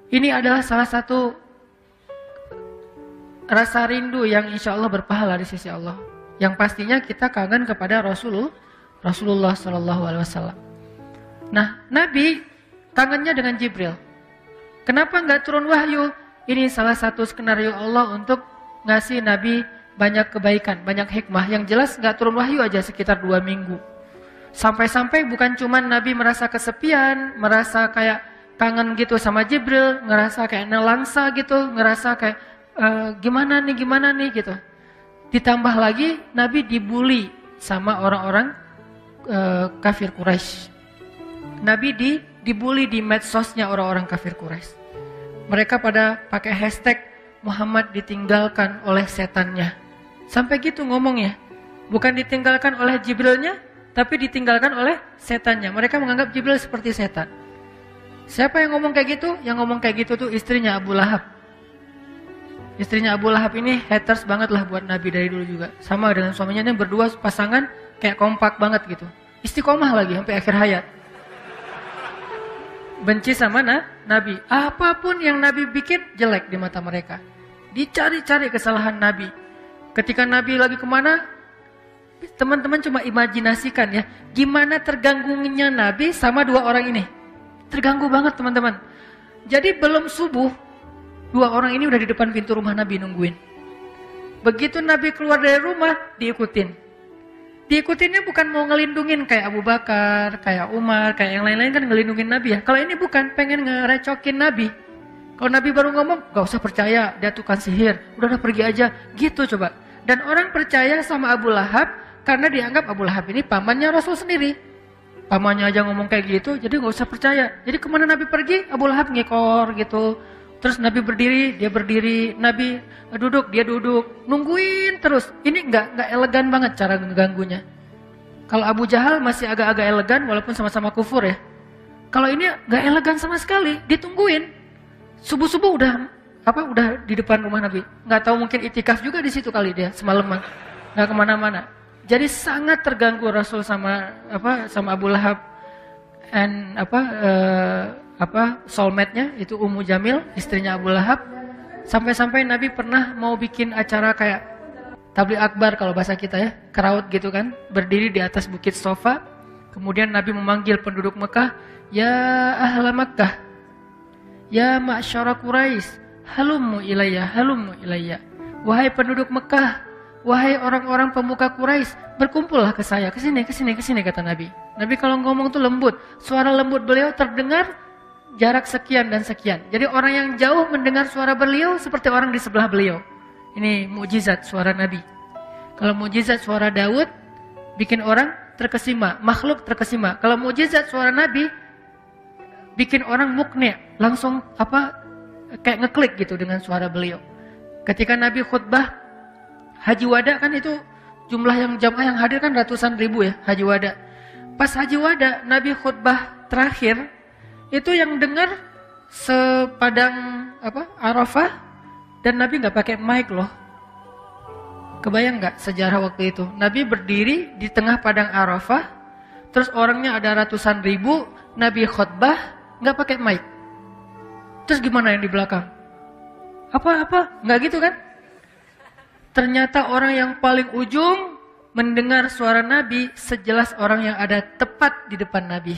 Ini adalah salah satu rasa rindu yang insya Allah berpahala di sisi Allah. Yang pastinya kita kangen kepada Rasulullah SAW. Nah, Nabi kangennya dengan Jibril. Kenapa nggak turun wahyu? Ini salah satu skenario Allah untuk ngasih Nabi banyak kebaikan, banyak hikmah. Yang jelas nggak turun wahyu aja sekitar 2 minggu. Sampai-sampai bukan cuma Nabi merasa kesepian, merasa kayak kangen gitu sama Jibril, ngerasa kayak nelangsa gitu, ngerasa kayak gimana nih gitu. Ditambah lagi Nabi dibully sama orang-orang kafir Quraisy. Nabi dibully di medsosnya orang-orang kafir Quraisy. Mereka pada pakai hashtag Muhammad ditinggalkan oleh setannya. Sampai gitu ngomongnya. Bukan ditinggalkan oleh Jibrilnya, tapi ditinggalkan oleh setannya. Mereka menganggap Jibril seperti setan. Siapa yang ngomong kayak gitu? Yang ngomong kayak gitu tuh istrinya Abu Lahab. Istrinya Abu Lahab ini haters banget lah buat Nabi dari dulu juga. Sama dengan suaminya, ini berdua pasangan kayak kompak banget gitu. Istiqomah lagi sampai akhir hayat. Benci sama Nabi. Apapun yang Nabi bikin jelek di mata mereka. Dicari-cari kesalahan Nabi. Ketika Nabi lagi kemana, teman-teman cuma imajinasikan ya, gimana terganggunya Nabi sama 2 orang ini. Terganggu banget teman-teman. Jadi belum subuh, 2 orang ini udah di depan pintu rumah Nabi nungguin. Begitu Nabi keluar dari rumah, diikutin. Diikutinnya bukan mau ngelindungin kayak Abu Bakar, kayak Umar, kayak yang lain-lain kan ngelindungin Nabi ya. Kalau ini bukan, pengen ngerecokin Nabi. Kalau Nabi baru ngomong, gak usah percaya, dia tukang sihir, udah pergi aja, gitu coba. Dan orang percaya sama Abu Lahab karena dianggap Abu Lahab ini pamannya Rasul sendiri. Pamannya aja ngomong kayak gitu, jadi gak usah percaya. Jadi kemana Nabi pergi, Abu Lahab ngekor gitu. Terus Nabi berdiri, dia berdiri. Nabi duduk, dia duduk. Nungguin terus. Ini nggak elegan banget cara mengganggunya. Kalau Abu Jahal masih agak-agak elegan walaupun sama-sama kufur ya. Kalau ini nggak elegan sama sekali, ditungguin. Subuh-subuh udah di depan rumah Nabi. Nggak tahu mungkin itikaf juga di situ kali dia semalaman. Nggak kemana-mana. Jadi sangat terganggu Rasul sama Abu Lahab and soulmate-nya itu Ummu Jamil, istrinya Abu Lahab. Sampai-sampai Nabi pernah mau bikin acara kayak tabligh akbar kalau bahasa kita ya, crowd gitu kan, berdiri di atas bukit Sofa. Kemudian Nabi memanggil penduduk Mekah, ya ahla Makkah, ya ma'syara Quraisy, halummu ilayya. Wahai penduduk Mekah, wahai orang-orang pemuka Quraisy, berkumpullah ke saya, ke sini kata Nabi. Nabi kalau ngomong tuh lembut, suara lembut beliau terdengar jarak sekian dan sekian. Jadi orang yang jauh mendengar suara beliau seperti orang di sebelah beliau. Ini mukjizat suara Nabi. Kalau mukjizat suara Daud bikin orang terkesima, makhluk terkesima. Kalau mukjizat suara Nabi bikin orang mukni, langsung kayak ngeklik gitu dengan suara beliau. Ketika Nabi khutbah Haji Wada kan itu jumlah yang jamaah yang hadir kan ratusan ribu ya, Haji Wada. Pas Haji Wada Nabi khutbah terakhir itu yang dengar sepadang Arafah, dan Nabi nggak pakai mic loh. Kebayang nggak sejarah waktu itu? Nabi berdiri di tengah padang Arafah, terus orangnya ada ratusan ribu, Nabi khutbah nggak pakai mic. Terus gimana yang di belakang? Nggak gitu kan? Ternyata orang yang paling ujung mendengar suara Nabi sejelas orang yang ada tepat di depan Nabi.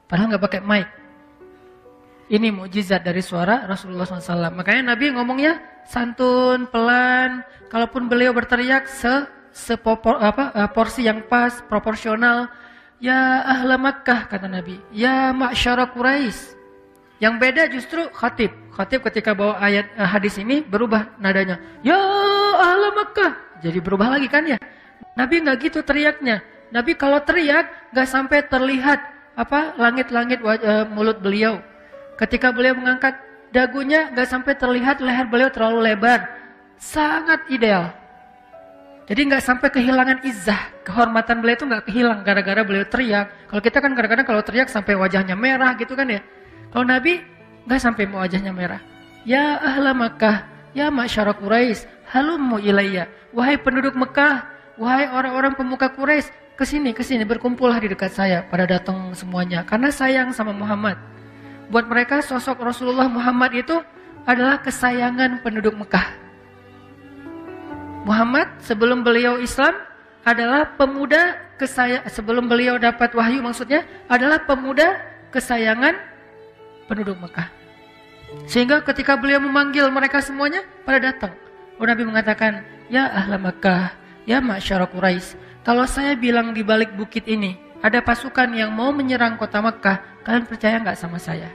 Padahal nggak pakai mic. Ini mukjizat dari suara Rasulullah SAW. Makanya Nabi ngomongnya santun, pelan. Kalaupun beliau berteriak porsi yang pas, proporsional. Ya ahla Makkah kata Nabi. Ya ma'syara Quraisy. Yang beda justru khatib. Khatib ketika bawa ayat hadis ini berubah nadanya. Ya ahla Makkah. Jadi berubah lagi kan ya. Nabi nggak gitu teriaknya. Nabi kalau teriak nggak sampai terlihat langit-langit mulut beliau. Ketika beliau mengangkat dagunya nggak sampai terlihat leher beliau terlalu lebar. Sangat ideal. Jadi nggak sampai kehilangan izzah, kehormatan beliau itu nggak kehilang gara-gara beliau teriak. Kalau kita kan kadang-kadang kalau teriak sampai wajahnya merah gitu kan ya. Kalau Nabi nggak sampai wajahnya merah. Ya ahla Makkah, ya ma'syara Quraisy, halummu ilayya. Wahai penduduk Mekah, wahai orang-orang pemuka Quraisy, kesini berkumpullah di dekat saya. Pada datang semuanya karena sayang sama Muhammad. Buat mereka sosok Rasulullah Muhammad itu adalah kesayangan penduduk Mekah. Muhammad sebelum beliau Islam adalah pemuda sebelum beliau dapat wahyu maksudnya adalah pemuda kesayangan penduduk Mekah. Sehingga ketika beliau memanggil mereka semuanya pada datang. Nabi mengatakan, ya ahla Makkah, ya ma'syara Quraisy, kalau saya bilang di balik bukit ini ada pasukan yang mau menyerang kota Makkah, kalian percaya nggak sama saya?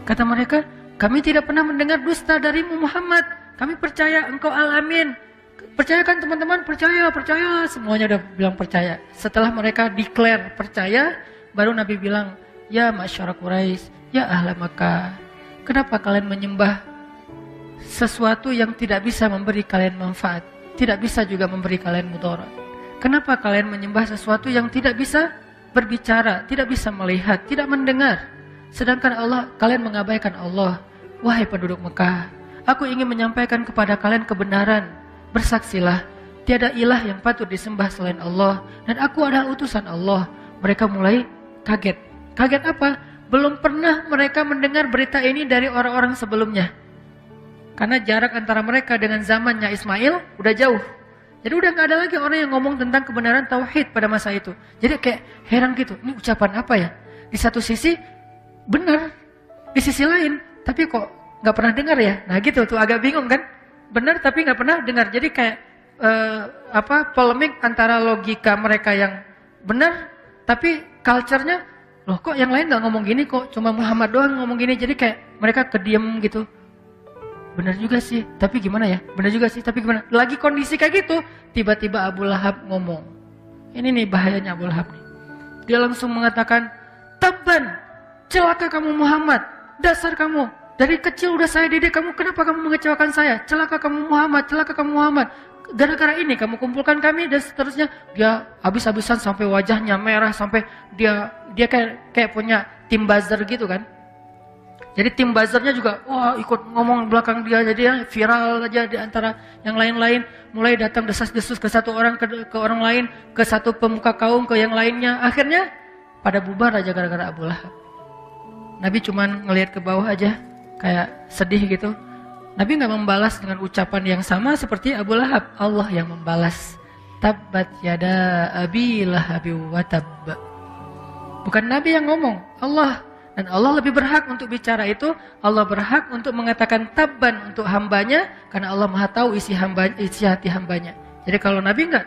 Kata mereka, kami tidak pernah mendengar dusta darimu Muhammad. Kami percaya engkau al-amin. Percaya kan teman-teman? Percaya. Semuanya udah bilang percaya. Setelah mereka declare percaya, baru Nabi bilang, ya ma'syara Quraisy, ya ahla Makkah, kenapa kalian menyembah sesuatu yang tidak bisa memberi kalian manfaat, tidak bisa juga memberi kalian mudarat? Kenapa kalian menyembah sesuatu yang tidak bisa berbicara, tidak bisa melihat, tidak mendengar? Sedangkan kalian mengabaikan Allah. Wahai penduduk Mekah, aku ingin menyampaikan kepada kalian kebenaran. Bersaksilah, tiada ilah yang patut disembah selain Allah, dan aku adalah utusan Allah. Mereka mulai kaget. Kaget apa? Belum pernah mereka mendengar berita ini dari orang-orang sebelumnya. Karena jarak antara mereka dengan zamannya Ismail udah jauh. Jadi udah gak ada lagi orang yang ngomong tentang kebenaran tauhid pada masa itu. Jadi kayak heran gitu, ini ucapan apa ya? Di satu sisi benar, di sisi lain tapi kok gak pernah dengar ya? Nah gitu tuh, agak bingung kan? Benar tapi gak pernah dengar. Jadi kayak polemik antara logika mereka yang benar tapi culture-nya Loh kok yang lain gak ngomong gini, kok cuma Muhammad doang ngomong gini. Jadi kayak mereka kediem gitu. Bener juga sih, tapi gimana ya? Bener juga sih, tapi gimana? Lagi kondisi kayak gitu, tiba-tiba Abu Lahab ngomong. Ini nih bahayanya Abu Lahab nih. Dia langsung mengatakan, Tabban, celaka kamu Muhammad, dasar kamu. Dari kecil udah saya didik kamu, kenapa kamu mengecewakan saya? Celaka kamu Muhammad, celaka kamu Muhammad. Gara-gara ini kamu kumpulkan kami, dan seterusnya. Dia habis-habisan sampai wajahnya merah, sampai dia kayak punya tim buzzer gitu kan. Jadi tim buzzernya juga ikut ngomong belakang dia, jadi ya viral aja di antara yang lain-lain. Mulai datang desas-desus ke satu orang, ke orang lain, ke satu pemuka kaum, ke yang lainnya. Akhirnya pada bubar aja gara-gara Abu Lahab. Nabi cuman ngelihat ke bawah aja, kayak sedih gitu. Nabi nggak membalas dengan ucapan yang sama seperti Abu Lahab. Allah yang membalas. Tabbat yada abi lahabi wa tabba. Bukan Nabi yang ngomong, Allah. Dan Allah lebih berhak untuk bicara itu. Allah berhak untuk mengatakan tabban untuk hambanya, karena Allah maha tahu isi hati hambanya. Jadi kalau Nabi enggak,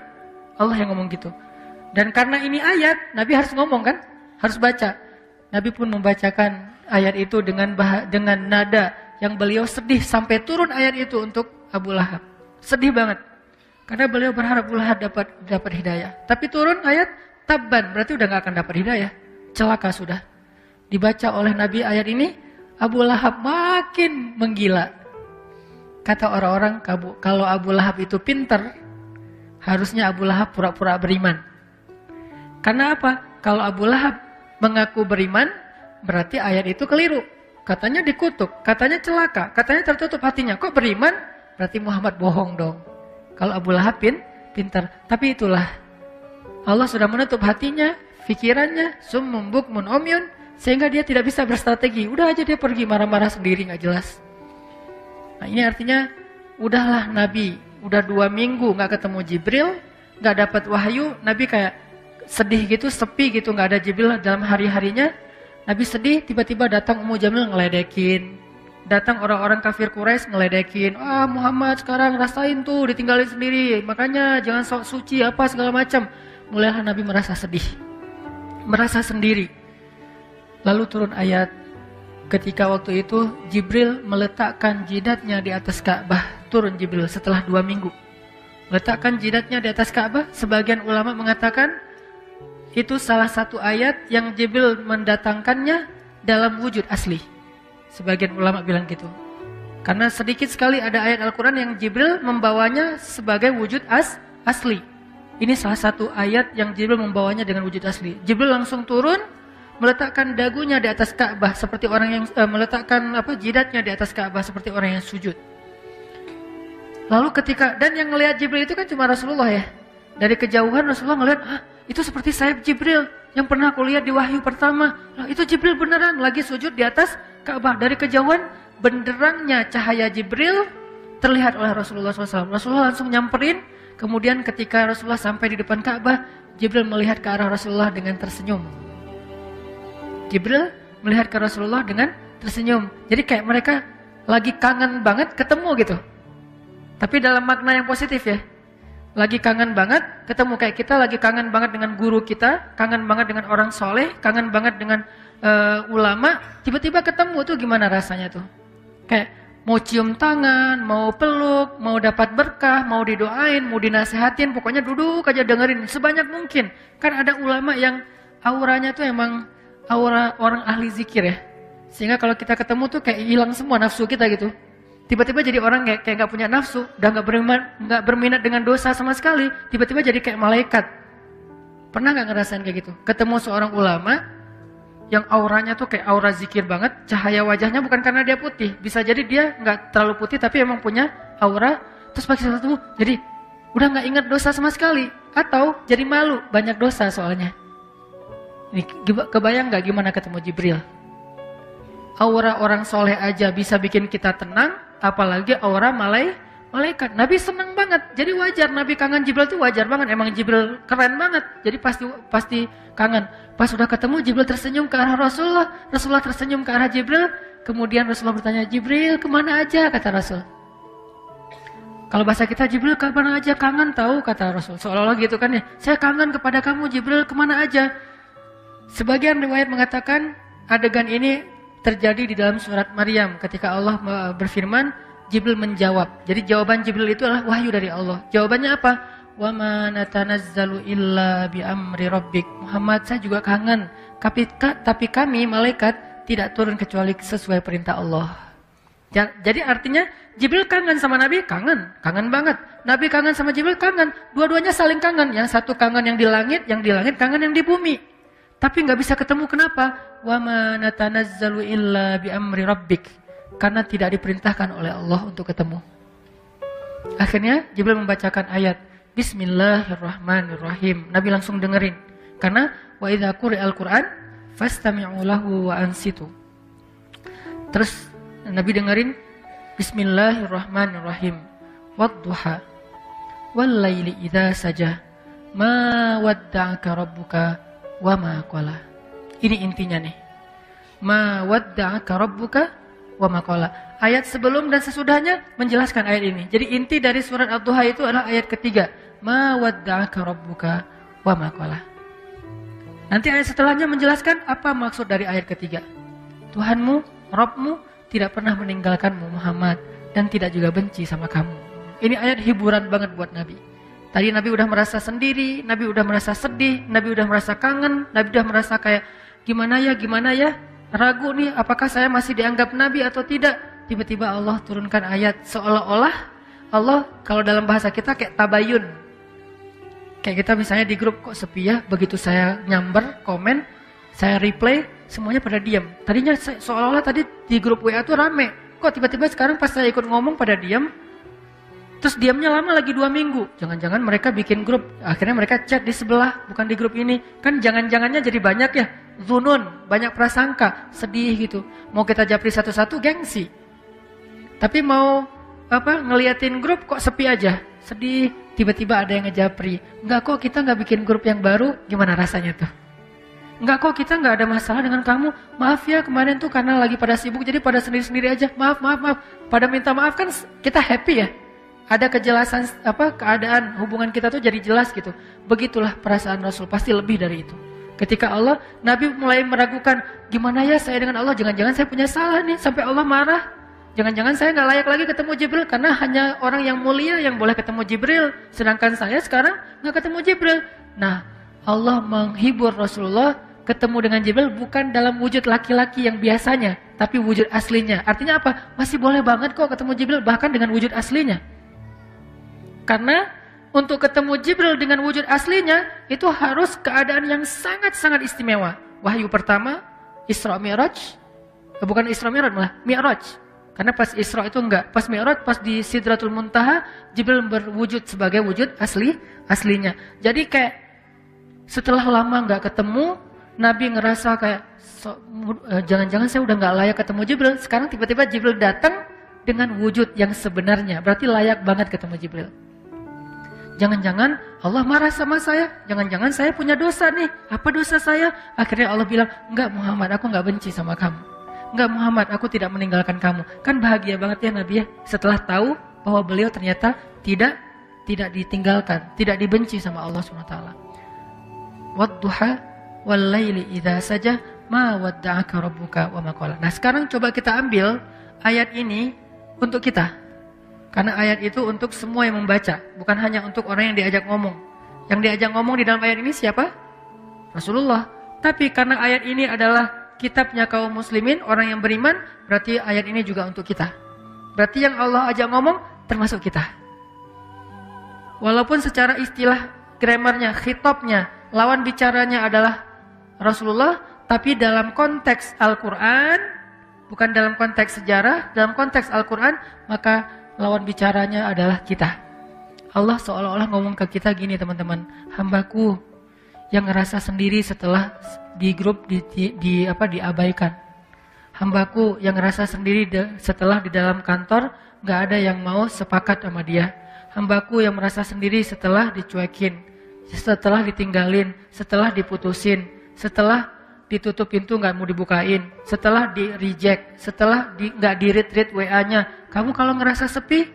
Allah yang ngomong gitu. Dan karena ini ayat, Nabi harus ngomong kan? Harus baca. Nabi pun membacakan ayat itu dengan nada yang beliau sedih sampai turun ayat itu untuk Abu Lahab. Sedih banget. Karena beliau berharap Abu Lahab dapat hidayah. Tapi turun ayat tabban, berarti udah gak akan dapat hidayah. Celaka sudah. Dibaca oleh Nabi ayat ini, Abu Lahab makin menggila. Kata orang-orang, kalau Abu Lahab itu pintar, harusnya Abu Lahab pura-pura beriman. Karena apa? Kalau Abu Lahab mengaku beriman, berarti ayat itu keliru. Katanya dikutuk, katanya celaka, katanya tertutup hatinya. Kok beriman? Berarti Muhammad bohong dong. Kalau Abu Lahab pintar. Tapi itulah, Allah sudah menutup hatinya, pikirannya, summum bukmun umyun, sehingga dia tidak bisa berstrategi. Udah aja dia pergi marah-marah sendiri, gak jelas. Nah ini artinya, udahlah Nabi, udah 2 minggu gak ketemu Jibril, gak dapat wahyu. Nabi kayak sedih gitu, sepi gitu, gak ada Jibril dalam hari-harinya. Nabi sedih, tiba-tiba datang Ummu Jamil ngeledekin. Datang orang-orang kafir Quraisy ngeledekin. Muhammad sekarang rasain tuh, ditinggalin sendiri. Makanya jangan sok suci apa segala macam. Mulailah Nabi merasa sedih. Merasa sendiri. Lalu turun ayat. Ketika waktu itu Jibril meletakkan jidatnya di atas Ka'bah. Turun Jibril setelah 2 minggu. Meletakkan jidatnya di atas Ka'bah. Sebagian ulama mengatakan itu salah satu ayat yang Jibril mendatangkannya dalam wujud asli. Sebagian ulama bilang gitu. Karena sedikit sekali ada ayat Al-Quran yang Jibril membawanya sebagai wujud asli. Ini salah satu ayat yang Jibril membawanya dengan wujud asli. Jibril langsung turun, meletakkan dagunya di atas Ka'bah seperti orang yang meletakkan jidatnya di atas Ka'bah seperti orang yang sujud. Lalu dan yang ngelihat Jibril itu kan cuma Rasulullah ya. Dari kejauhan Rasulullah ngelihat, itu seperti sayap Jibril yang pernah aku lihat di wahyu pertama. Itu Jibril beneran lagi sujud di atas Ka'bah. Dari kejauhan benderangnya cahaya Jibril terlihat oleh Rasulullah SAW. Rasulullah langsung nyamperin. Kemudian ketika Rasulullah sampai di depan Ka'bah, Jibril melihat ke arah Rasulullah dengan tersenyum. Jibril melihat ke Rasulullah dengan tersenyum. Jadi kayak mereka lagi kangen banget ketemu gitu. Tapi dalam makna yang positif ya. Lagi kangen banget ketemu, kayak kita lagi kangen banget dengan guru kita, kangen banget dengan orang soleh, kangen banget dengan ulama, tiba-tiba ketemu tuh gimana rasanya tuh? Kayak mau cium tangan, mau peluk, mau dapat berkah, mau didoain, mau dinasehatin, pokoknya duduk aja dengerin sebanyak mungkin. Kan ada ulama yang auranya tuh emang aura orang ahli zikir ya. Sehingga kalau kita ketemu tuh kayak hilang semua nafsu kita gitu. Tiba-tiba jadi orang kayak gak punya nafsu, udah gak berminat dengan dosa sama sekali. Tiba-tiba jadi kayak malaikat. Pernah gak ngerasain kayak gitu? Ketemu seorang ulama yang auranya tuh kayak aura zikir banget. Cahaya wajahnya bukan karena dia putih. Bisa jadi dia gak terlalu putih tapi emang punya aura. Terus pakai sesuatu jadi udah gak ingat dosa sama sekali. Atau jadi malu, banyak dosa soalnya. Ini kebayang gak gimana ketemu Jibril? Aura orang soleh aja bisa bikin kita tenang, apalagi aura malaikat. Nabi senang banget, jadi wajar Nabi kangen Jibril tuh wajar banget. Emang Jibril keren banget, jadi pasti kangen. Pas sudah ketemu Jibril tersenyum ke arah Rasulullah, Rasulullah tersenyum ke arah Jibril. Kemudian Rasulullah bertanya, Jibril kemana aja, kata Rasul. Kalau bahasa kita, Jibril kemana aja, kangen tahu, kata Rasul. Seolah-olah gitu kan ya, saya kangen kepada kamu Jibril, kemana aja. Sebagian riwayat mengatakan adegan ini terjadi di dalam surat Maryam ketika Allah berfirman, Jibril menjawab. Jadi jawaban Jibril itu adalah wahyu dari Allah. Jawabannya apa? Wa ma natanazzalu illa bi amri rabbik. Muhammad, saya juga kangen. Tapi kami malaikat tidak turun kecuali sesuai perintah Allah. Jadi artinya Jibril kangen sama Nabi, kangen banget. Nabi kangen sama Jibril, kangen. Dua-duanya saling kangen. Yang satu kangen yang di langit kangen yang di bumi. Tapi nggak bisa ketemu, kenapa? Wa ma natanazzalu illa bi amri rabbik. Karena tidak diperintahkan oleh Allah untuk ketemu. Akhirnya Jibril membacakan ayat Bismillahirrahmanirrahim. Nabi langsung dengerin. Karena wa idza quri'al Qur'an fastami'u lahu wa ansitu. Terus Nabi dengerin Bismillahirrahmanirrahim. Wadduha wal laili idza saja ma wadda'aka rabbuka wa ma qala. Ini intinya nih. Ma wadda'aka rabbuka wa ma qala. Ayat sebelum dan sesudahnya menjelaskan ayat ini. Jadi inti dari surat Ad-Duha itu adalah ayat ketiga. Ma wadda'aka rabbuka wa ma qala. Nanti ayat setelahnya menjelaskan apa maksud dari ayat ketiga. Tuhanmu, Rabbmu tidak pernah meninggalkanmu Muhammad dan tidak juga benci sama kamu. Ini ayat hiburan banget buat Nabi. Tadi Nabi udah merasa sendiri, Nabi udah merasa sedih, Nabi udah merasa kangen, Nabi udah merasa kayak gimana ya, ragu nih apakah saya masih dianggap Nabi atau tidak. Tiba-tiba Allah turunkan ayat seolah-olah Allah, kalau dalam bahasa kita kayak tabayun. Kayak kita misalnya di grup kok sepi ya, begitu saya nyamber, komen, saya replay, semuanya pada diam. Tadinya seolah-olah tadi di grup WA tuh rame. Kok tiba-tiba sekarang pas saya ikut ngomong pada diam. Terus diamnya lama lagi 2 minggu. Jangan-jangan mereka bikin grup. Akhirnya mereka chat di sebelah, bukan di grup ini. Kan jangan-jangannya jadi banyak ya. Zunun, banyak prasangka, sedih gitu. Mau kita japri satu-satu gengsi. Tapi mau ngeliatin grup kok sepi aja. Sedih, tiba-tiba ada yang ngejapri. Enggak kok kita nggak bikin grup yang baru, gimana rasanya tuh? Enggak kok kita nggak ada masalah dengan kamu. Maaf ya kemarin tuh karena lagi pada sibuk jadi pada sendiri-sendiri aja. Maaf. Pada minta maaf kan kita happy ya. Ada kejelasan keadaan hubungan kita tuh jadi jelas gitu. Begitulah perasaan Rasul, pasti lebih dari itu. Ketika Allah, Nabi mulai meragukan, gimana ya saya dengan Allah? Jangan-jangan saya punya salah nih sampai Allah marah. Jangan-jangan saya nggak layak lagi ketemu Jibril karena hanya orang yang mulia yang boleh ketemu Jibril. Sedangkan saya sekarang nggak ketemu Jibril. Nah, Allah menghibur Rasulullah ketemu dengan Jibril bukan dalam wujud laki-laki yang biasanya, tapi wujud aslinya. Artinya apa? Masih boleh banget kok ketemu Jibril bahkan dengan wujud aslinya. Karena untuk ketemu Jibril dengan wujud aslinya itu harus keadaan yang sangat-sangat istimewa. Wahyu pertama Isra Mi'raj, bukan Isra Mi'raj malah Mi'raj. Karena pas Isra itu enggak, pas Mi'raj, pas di Sidratul Muntaha, Jibril berwujud sebagai wujud aslinya. Jadi kayak setelah lama enggak ketemu, Nabi ngerasa kayak jangan-jangan saya udah enggak layak ketemu Jibril. Sekarang tiba-tiba Jibril datang dengan wujud yang sebenarnya, berarti layak banget ketemu Jibril. Jangan-jangan Allah marah sama saya, jangan-jangan saya punya dosa nih. Apa dosa saya? Akhirnya Allah bilang, enggak Muhammad, aku enggak benci sama kamu. Enggak Muhammad, aku tidak meninggalkan kamu. Kan bahagia banget ya Nabi ya, setelah tahu bahwa beliau ternyata tidak ditinggalkan, tidak dibenci sama Allah SWT. Wadduha wal laili idza saja ma wadda'aka rabbuka wa ma qala. Nah, sekarang coba kita ambil ayat ini untuk kita. Karena ayat itu untuk semua yang membaca, bukan hanya untuk orang yang diajak ngomong. Yang diajak ngomong di dalam ayat ini siapa? Rasulullah. Tapi karena ayat ini adalah kitabnya kaum muslimin, orang yang beriman, berarti ayat ini juga untuk kita. Berarti yang Allah ajak ngomong termasuk kita. Walaupun secara istilah grammarnya, khitabnya, lawan bicaranya adalah Rasulullah, tapi dalam konteks Al-Quran, bukan dalam konteks sejarah, dalam konteks Al-Quran, maka lawan bicaranya adalah kita. Allah seolah-olah ngomong ke kita gini teman-teman, hambaku yang ngerasa sendiri setelah di grup diabaikan. Hambaku yang ngerasa sendiri setelah di dalam kantor gak ada yang mau sepakat sama dia. Hambaku yang merasa sendiri setelah dicuekin, setelah ditinggalin, setelah diputusin, setelah ditutup pintu gak mau dibukain, setelah di reject, setelah gak di-read WA-nya. Kamu kalau ngerasa sepi,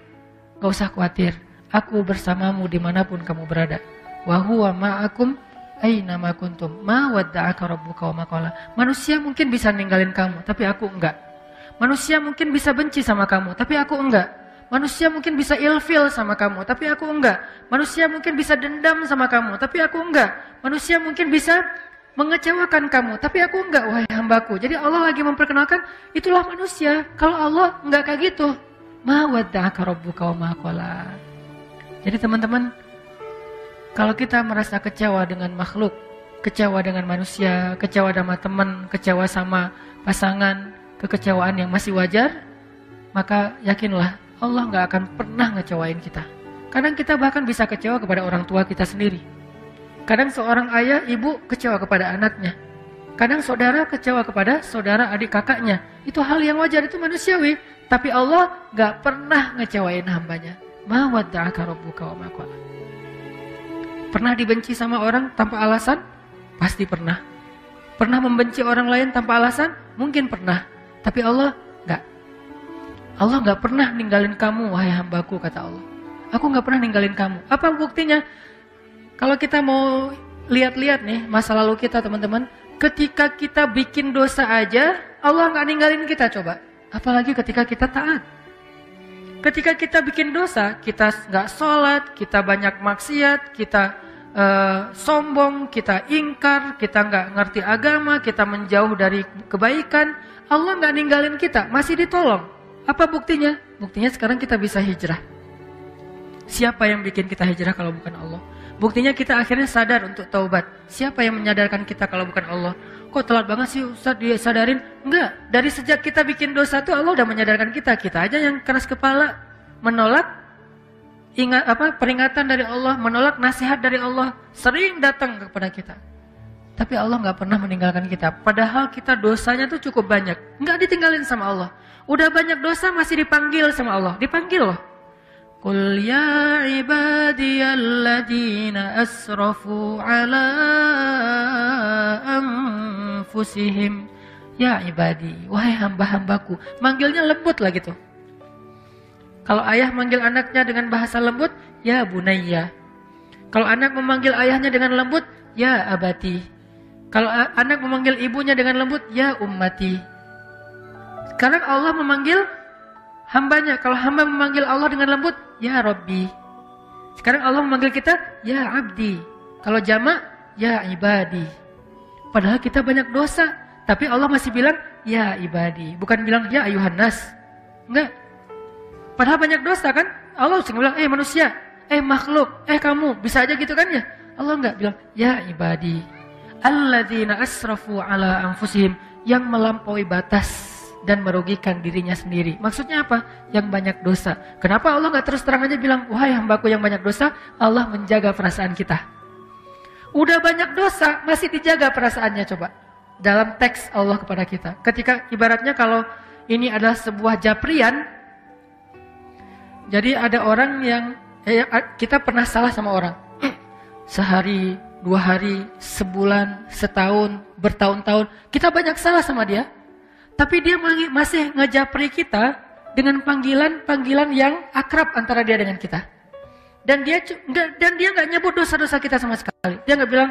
gak usah khawatir. Aku bersamamu dimanapun kamu berada. Wa huwa ma'akum aina ma kuntum ma wadda'aka rabbuka wa ma qala. Manusia mungkin bisa ninggalin kamu, tapi aku enggak. Manusia mungkin bisa benci sama kamu, tapi aku enggak. Manusia mungkin bisa ilfil sama kamu, tapi aku enggak. Manusia mungkin bisa dendam sama kamu, tapi aku enggak. Manusia mungkin bisa mengecewakan kamu, tapi aku enggak, wahai hambaku. Jadi Allah lagi memperkenalkan, itulah manusia. Kalau Allah enggak kayak gitu. Ma wadda'aka rabbuka wa ma qala. Jadi teman-teman, kalau kita merasa kecewa dengan makhluk, kecewa dengan manusia, kecewa sama teman, kecewa sama pasangan, kekecewaan yang masih wajar, maka yakinlah Allah nggak akan pernah ngecewain kita. Kadang kita bahkan bisa kecewa kepada orang tua kita sendiri. Kadang seorang ayah, ibu kecewa kepada anaknya. Kadang saudara kecewa kepada saudara adik kakaknya. Itu hal yang wajar, itu manusiawi. Tapi Allah nggak pernah ngecewain hambanya. Ma wadda'aka rabbuka wa ma qala. Pernah dibenci sama orang tanpa alasan? Pasti pernah. Pernah membenci orang lain tanpa alasan? Mungkin pernah. Tapi Allah enggak. Allah enggak pernah ninggalin kamu, wahai hambaku, kata Allah. Aku enggak pernah ninggalin kamu. Apa buktinya? Kalau kita mau lihat-lihat nih masa lalu kita, teman-teman, ketika kita bikin dosa aja, Allah enggak ninggalin kita, coba. Apalagi ketika kita taat. Ketika kita bikin dosa, kita enggak sholat, kita banyak maksiat, kita sombong, kita ingkar, kita enggak ngerti agama, kita menjauh dari kebaikan, Allah nggak ninggalin kita, masih ditolong. Apa buktinya? Buktinya sekarang kita bisa hijrah. Siapa yang bikin kita hijrah kalau bukan Allah? Buktinya kita akhirnya sadar untuk taubat. Siapa yang menyadarkan kita kalau bukan Allah? Kok telat banget sih Ustaz disadarin? Enggak, dari sejak kita bikin dosa tuh Allah udah menyadarkan kita. Kita aja yang keras kepala, menolak peringatan dari Allah, menolak nasihat dari Allah, sering datang kepada kita. Tapi Allah nggak pernah meninggalkan kita. Padahal kita dosanya tuh cukup banyak. Nggak ditinggalin sama Allah. Udah banyak dosa masih dipanggil sama Allah. Dipanggil loh. Qul ya ibadiyalladzina asrafu ala anfusihim. Ya ibadi, wahai hamba-hambaku. Manggilnya lembut lah gitu. Kalau ayah manggil anaknya dengan bahasa lembut, ya bunayya. Kalau anak memanggil ayahnya dengan lembut, ya abati. Kalau anak memanggil ibunya dengan lembut, ya ummati. Sekarang Allah memanggil hambanya. Kalau hamba memanggil Allah dengan lembut, ya Rabbi. Sekarang Allah memanggil kita, ya abdi. Kalau jamak, ya ibadi. Padahal kita banyak dosa, tapi Allah masih bilang, ya ibadi. Bukan bilang, ya ayuhan nas. Enggak. Padahal banyak dosa kan? Allah sering bilang, manusia, makhluk, kamu. Bisa aja gitu kan ya? Allah enggak bilang, ya ibadi. Alladzina asrafu ala anfusihim, yang melampaui batas dan merugikan dirinya sendiri. Maksudnya apa? Yang banyak dosa. Kenapa Allah nggak terus terang aja bilang, wahai hambaku yang banyak dosa? Allah menjaga perasaan kita. Udah banyak dosa, masih dijaga perasaannya, coba. Dalam teks Allah kepada kita. Ketika ibaratnya kalau ini adalah sebuah japrian, jadi ada orang yang kita pernah salah sama orang. Sehari, 2 hari, sebulan, setahun, bertahun-tahun, kita banyak salah sama dia. Tapi dia masih ngejapri kita dengan panggilan-panggilan yang akrab antara dia dengan kita. Dan dia nggak nyebut dosa-dosa kita sama sekali. Dia nggak bilang,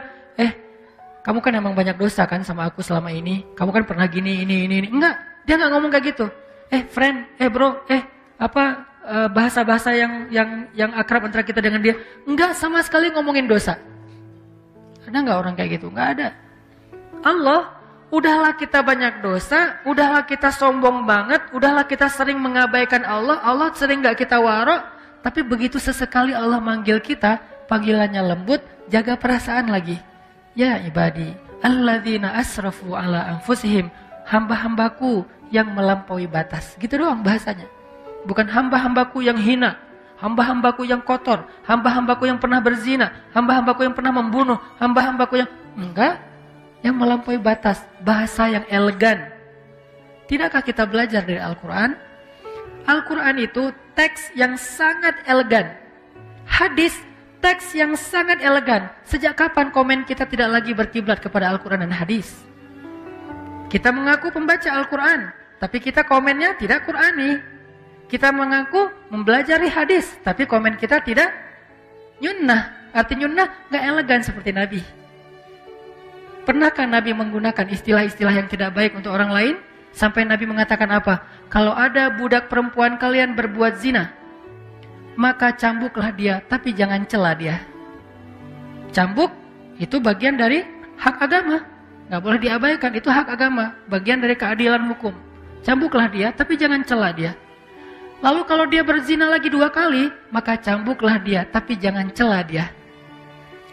kamu kan emang banyak dosa kan sama aku selama ini. Kamu kan pernah gini, ini. Enggak, dia nggak ngomong kayak gitu. Friend, bro, bahasa-bahasa yang akrab antara kita dengan dia. Enggak sama sekali ngomongin dosa. Ada nggak orang kayak gitu? Nggak ada. Allah, udahlah kita banyak dosa, udahlah kita sombong banget, udahlah kita sering mengabaikan Allah, Allah sering nggak kita waro, tapi begitu sesekali Allah manggil kita, panggilannya lembut, jaga perasaan lagi. Ya ibadi, alladzina asrafu ala anfusihim, hamba-hambaku yang melampaui batas. Gitu doang bahasanya. Bukan hamba-hambaku yang hina, hamba-hambaku yang kotor, hamba-hambaku yang pernah berzina, hamba-hambaku yang pernah membunuh, hamba-hambaku yang enggak, yang melampaui batas, bahasa yang elegan. Tidakkah kita belajar dari Al-Quran? Al-Quran itu teks yang sangat elegan. Hadis, teks yang sangat elegan. Sejak kapan komen kita tidak lagi berkiblat kepada Al-Quran dan hadis? Kita mengaku pembaca Al-Quran, tapi kita komennya tidak Qurani. Kita mengaku mempelajari hadis, tapi komen kita tidak nyunnah. Arti nyunnah gak elegan seperti Nabi. Pernahkah Nabi menggunakan istilah-istilah yang tidak baik untuk orang lain? Sampai Nabi mengatakan apa? Kalau ada budak perempuan kalian berbuat zina, maka cambuklah dia, tapi jangan cela dia. Cambuk itu bagian dari hak agama. Nggak boleh diabaikan, itu hak agama. Bagian dari keadilan hukum. Cambuklah dia, tapi jangan cela dia. Lalu kalau dia berzina lagi 2 kali, maka cambuklah dia, tapi jangan cela dia.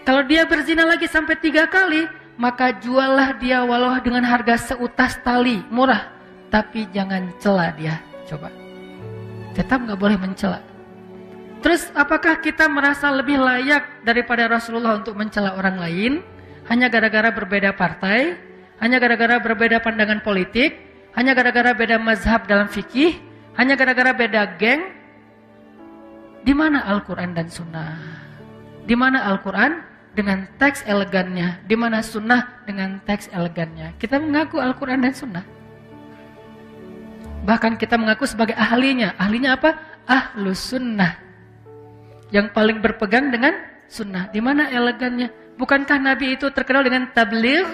Kalau dia berzina lagi sampai 3 kali, maka juallah dia walau dengan harga seutas tali, murah. Tapi jangan cela dia. Coba. Tetap nggak boleh mencela. Terus apakah kita merasa lebih layak daripada Rasulullah untuk mencela orang lain? Hanya gara-gara berbeda partai? Hanya gara-gara berbeda pandangan politik? Hanya gara-gara beda mazhab dalam fikih? Hanya gara-gara beda geng? Di mana Al-Quran dan Sunnah? Di mana Al-Quran dengan teks elegannya? Di mana Sunnah dengan teks elegannya? Kita mengaku Al-Quran dan Sunnah. Bahkan kita mengaku sebagai ahlinya. Ahlinya apa? Ahlus Sunnah. Yang paling berpegang dengan Sunnah. Di mana elegannya? Bukankah Nabi itu terkenal dengan tabligh?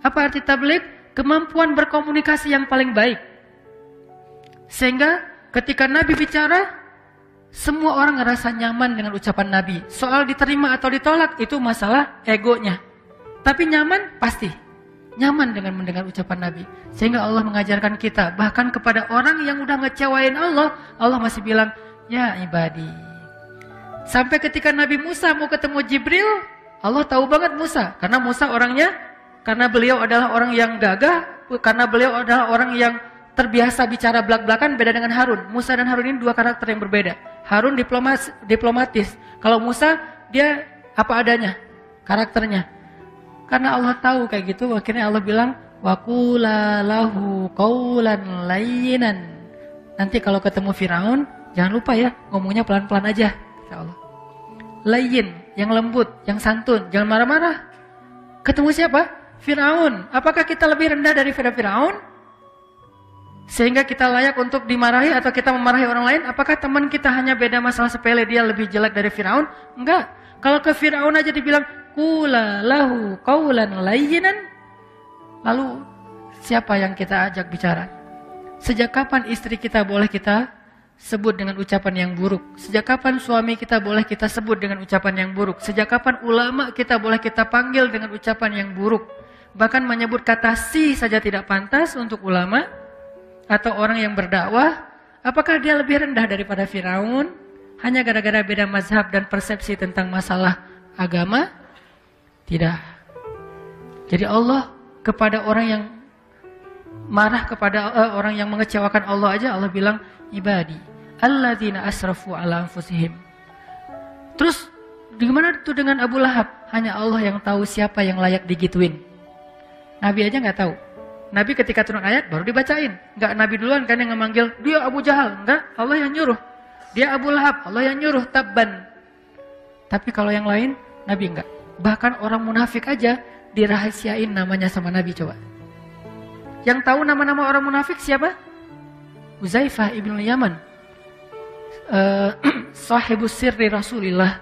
Apa arti tabligh? Kemampuan berkomunikasi yang paling baik. Sehingga ketika Nabi bicara, semua orang ngerasa nyaman dengan ucapan Nabi. Soal diterima atau ditolak itu masalah egonya. Tapi nyaman pasti. Nyaman dengan mendengar ucapan Nabi. Sehingga Allah mengajarkan kita. Bahkan kepada orang yang udah ngecewain Allah, Allah masih bilang, ya ibadi. Sampai ketika Nabi Musa mau ketemu Jibril, Allah tahu banget Musa. Karena Musa orangnya, karena beliau adalah orang yang gagah, karena beliau adalah orang yang terbiasa bicara belak-belakan, beda dengan Harun. Musa dan Harun ini 2 karakter yang berbeda. Harun diplomatis. Kalau Musa, dia apa adanya karakternya. Karena Allah tahu kayak gitu, akhirnya Allah bilang, وَقُولَا لَهُ قَوْلًا لَيِّنًا. Nanti kalau ketemu Firaun, jangan lupa ya, ngomongnya pelan-pelan aja. Ya Allah. Layyin, yang lembut, yang santun, jangan marah-marah. Ketemu siapa? Firaun. Apakah kita lebih rendah dari Firaun? Sehingga kita layak untuk dimarahi atau kita memarahi orang lain? Apakah teman kita hanya beda masalah sepele, dia lebih jelek dari Firaun? Enggak. Kalau ke Firaun aja dibilang, Qula lahu qawlan layyinan. Lalu siapa yang kita ajak bicara? Sejak kapan istri kita boleh kita sebut dengan ucapan yang buruk? Sejak kapan suami kita boleh kita sebut dengan ucapan yang buruk? Sejak kapan ulama kita boleh kita panggil dengan ucapan yang buruk? Bahkan menyebut kata si saja tidak pantas untuk ulama atau orang yang berdakwah. Apakah dia lebih rendah daripada Firaun? Hanya gara-gara beda mazhab dan persepsi tentang masalah agama? Tidak. Jadi Allah kepada orang yang marah, kepada orang yang mengecewakan Allah aja, Allah bilang, ibadi alladzina asrafu ala anfusihim. Terus gimana itu dengan Abu Lahab? Hanya Allah yang tahu siapa yang layak digituin. Nabi aja nggak tahu. Nabi ketika turun ayat baru dibacain. Nggak Nabi duluan kan yang memanggil, dia Abu Jahal. Enggak, Allah yang nyuruh. Dia Abu Lahab, Allah yang nyuruh, tabban. Tapi kalau yang lain, Nabi enggak. Bahkan orang munafik aja dirahasiain namanya sama Nabi, coba. Yang tahu nama-nama orang munafik siapa? Huzaifah ibn Yaman. Sahibus sirri Rasulillah.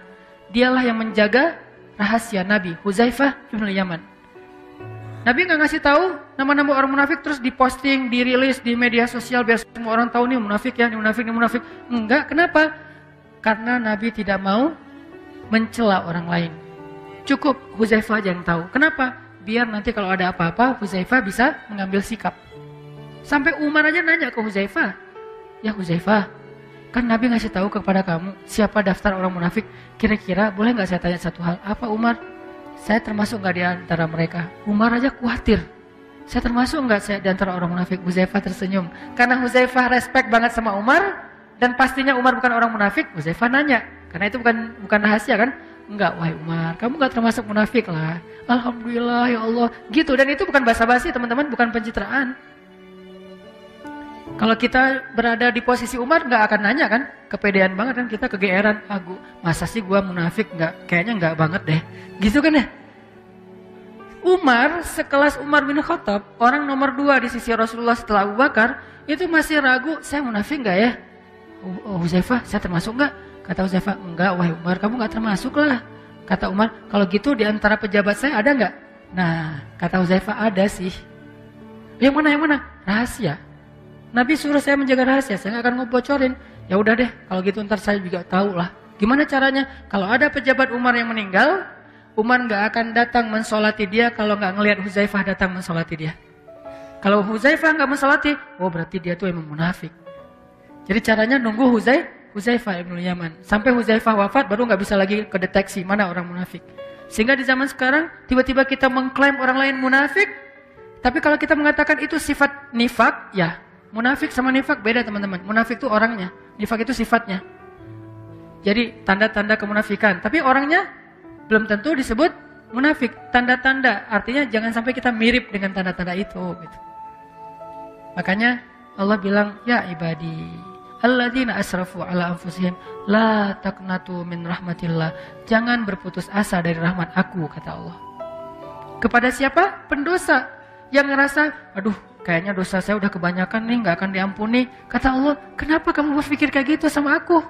Dialah yang menjaga rahasia Nabi, Huzaifah ibn Yaman. Nabi nggak ngasih tahu nama-nama orang munafik terus diposting, dirilis di media sosial biar semua orang tahu nih munafik ya, ini munafik, ini munafik. Enggak, kenapa? Karena Nabi tidak mau mencela orang lain. Cukup Huzaifah aja yang tahu. Kenapa? Biar nanti kalau ada apa-apa Huzaifah bisa mengambil sikap. Sampai Umar aja nanya ke Huzaifah, ya Huzaifah, kan Nabi ngasih tahu kepada kamu siapa daftar orang munafik. Kira-kira boleh nggak saya tanya satu hal? Apa Umar? Saya termasuk nggak di antara mereka? Umar aja khawatir. Saya termasuk nggak saya di antara orang munafik? Huzaifah tersenyum. Karena Huzaifah respect banget sama Umar dan pastinya Umar bukan orang munafik. Huzaifah nanya, karena itu bukan rahasia kan? Enggak, wahai Umar, kamu nggak termasuk munafik lah. Alhamdulillah ya Allah. Gitu, dan itu bukan basa-basi teman-teman, bukan pencitraan. Kalau kita berada di posisi Umar nggak akan nanya kan? Kepedean banget kan kita, kegeeran. Masa sih gua munafik? Kayaknya nggak banget deh. Gitu kan ya? Umar, sekelas Umar bin Khattab, orang nomor 2 di sisi Rasulullah setelah Abu Bakar, itu masih ragu, saya munafik nggak ya? Huzaifah, saya termasuk nggak? Kata Huzaifah, enggak wahai Umar, kamu nggak termasuk lah. Kata Umar, kalau gitu di antara pejabat saya ada nggak? Nah, kata Huzaifah, ada sih. Yang mana? Rahasia. Nabi suruh saya menjaga rahasia, saya nggak akan ngebocorin. Ya udah deh, kalau gitu ntar saya juga tahu lah. Gimana caranya? Kalau ada pejabat Umar yang meninggal, Umar nggak akan datang mensolati dia kalau nggak ngelihat Huzaifah datang mensolati dia. Kalau Huzaifah nggak mensolati, oh berarti dia tuh emang munafik. Jadi caranya nunggu Huzaifah ibn Yaman. Sampai Huzaifah wafat baru nggak bisa lagi kedeteksi mana orang munafik. Sehingga di zaman sekarang tiba-tiba kita mengklaim orang lain munafik. Tapi kalau kita mengatakan itu sifat nifak, ya munafik sama nifak beda teman-teman. Munafik itu orangnya, nifak itu sifatnya. Jadi tanda-tanda kemunafikan. Tapi orangnya belum tentu disebut munafik. Tanda-tanda artinya jangan sampai kita mirip dengan tanda-tanda itu. Gitu. Makanya Allah bilang, ya ibadi alladzina asrafu ala anfusihim la taqnatu min rahmatillah. Jangan berputus asa dari rahmat aku, kata Allah. Kepada siapa? Pendosa yang ngerasa, aduh kayaknya dosa saya udah kebanyakan nih, gak akan diampuni. Kata Allah, kenapa kamu berpikir kayak gitu sama aku?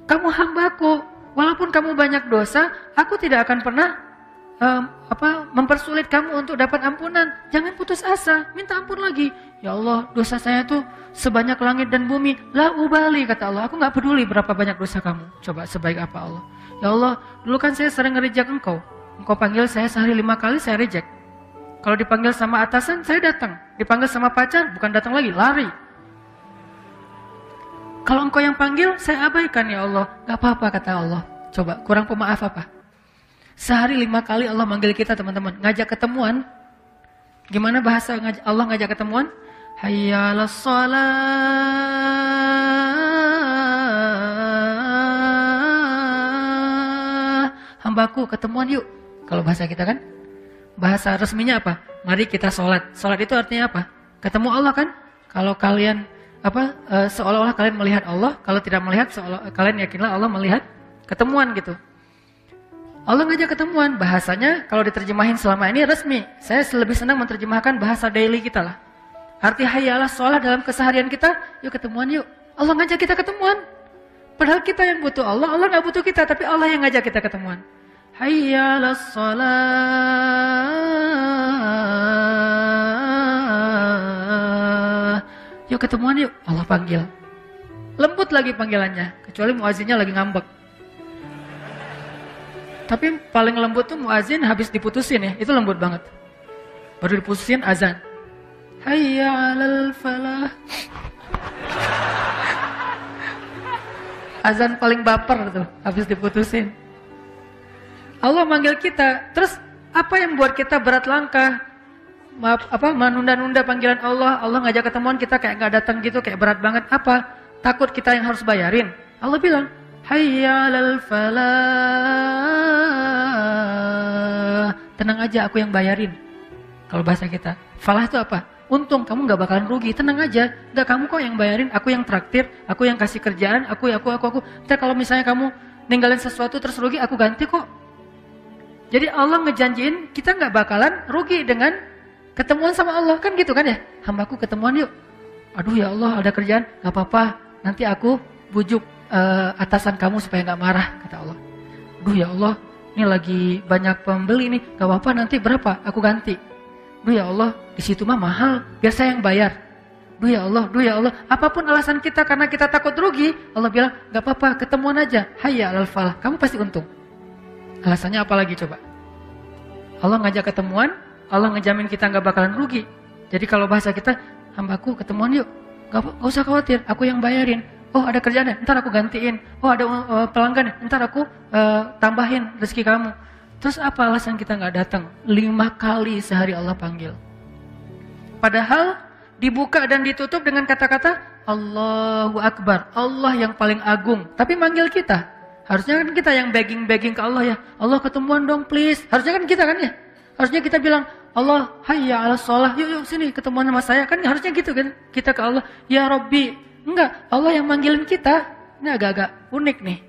Kamu hambaku, walaupun kamu banyak dosa, aku tidak akan pernah mempersulit kamu untuk dapat ampunan. Jangan putus asa, minta ampun lagi. Ya Allah, dosa saya tuh sebanyak langit dan bumi. La ubali, kata Allah, aku gak peduli berapa banyak dosa kamu. Coba sebaik apa Allah. Ya Allah, dulu kan saya sering nge-reject engkau. Engkau panggil saya sehari 5 kali, saya reject. Kalau dipanggil sama atasan, saya datang. Dipanggil sama pacar, bukan datang lagi, lari. Kalau engkau yang panggil, saya abaikan ya Allah. Gak apa-apa, kata Allah. Coba, kurang pemaaf apa? Sehari 5 kali Allah manggil kita, teman-teman. Ngajak ketemuan. Gimana bahasa Allah ngajak ketemuan? Hayya 'alas shalah. Hambaku, ketemuan yuk. Kalau bahasa kita kan? Bahasa resminya apa? Mari kita sholat. Sholat itu artinya apa? Ketemu Allah kan? Kalau kalian seolah-olah kalian melihat Allah, kalau tidak melihat kalian yakinlah Allah melihat. Ketemuan gitu. Allah ngajak ketemuan. Bahasanya kalau diterjemahin selama ini resmi. Saya lebih senang menerjemahkan bahasa daily kita lah. Arti hayya 'alas shalah dalam keseharian kita, yuk ketemuan yuk. Allah ngajak kita ketemuan. Padahal kita yang butuh Allah, Allah gak butuh kita, tapi Allah yang ngajak kita ketemuan. Hayya 'alas shalah. Yuk ketemuan yuk. Allah panggil. Lembut lagi panggilannya. Kecuali muazinnya lagi ngambek. Tapi paling lembut tuh muazin habis diputusin ya. Itu lembut banget. Baru diputusin azan. Hayya 'alal falah. Azan paling baper tuh habis diputusin. Allah manggil kita. Terus apa yang buat kita berat langkah? Menunda-nunda panggilan Allah. Allah ngajak ketemuan kita kayak gak datang gitu, kayak berat banget. Apa? Takut kita yang harus bayarin. Allah bilang, hayya 'alal falah. Tenang aja, aku yang bayarin. Kalau bahasa kita. Falah itu apa? Untung, kamu gak bakalan rugi. Tenang aja. Gak, kamu kok yang bayarin, aku yang traktir, aku yang kasih kerjaan, aku. Ntar kalau misalnya kamu ninggalin sesuatu terus rugi, aku ganti kok. Jadi Allah ngejanjiin kita gak bakalan rugi dengan ketemuan sama Allah. Kan gitu kan ya? Hambaku ketemuan yuk. Aduh ya Allah, ada kerjaan. Gak apa-apa, nanti aku bujuk atasan kamu supaya gak marah, kata Allah. Aduh ya Allah, ini lagi banyak pembeli nih. Gak apa-apa, nanti berapa? Aku ganti. Duh ya Allah, di situ mah mahal, biar saya yang bayar. Duh ya Allah. Apapun alasan kita karena kita takut rugi, Allah bilang, gak apa-apa, ketemuan aja. Hayya 'alal falah, kamu pasti untung. Alasannya apa lagi coba? Allah ngajak ketemuan, Allah ngejamin kita gak bakalan rugi. Jadi kalau bahasa kita, hambaku ketemuan yuk. Gak usah khawatir, aku yang bayarin. Oh ada kerjaan, ntar aku gantiin. Oh ada pelanggan, ntar aku tambahin rezeki kamu. Terus apa alasan kita gak datang? 5 kali sehari Allah panggil. Padahal dibuka dan ditutup dengan kata-kata Allahu Akbar. Allah yang paling agung. Tapi manggil kita. Harusnya kan kita yang begging ke Allah ya. Allah ketemuan dong please. Harusnya kan kita kan ya. Harusnya kita bilang Allah hayya 'alas shalah. Yuk sini ketemuan sama saya. Kan harusnya gitu kan. Kita ke Allah. Ya Rabbi. Enggak. Allah yang manggilin kita. Ini agak-agak unik nih.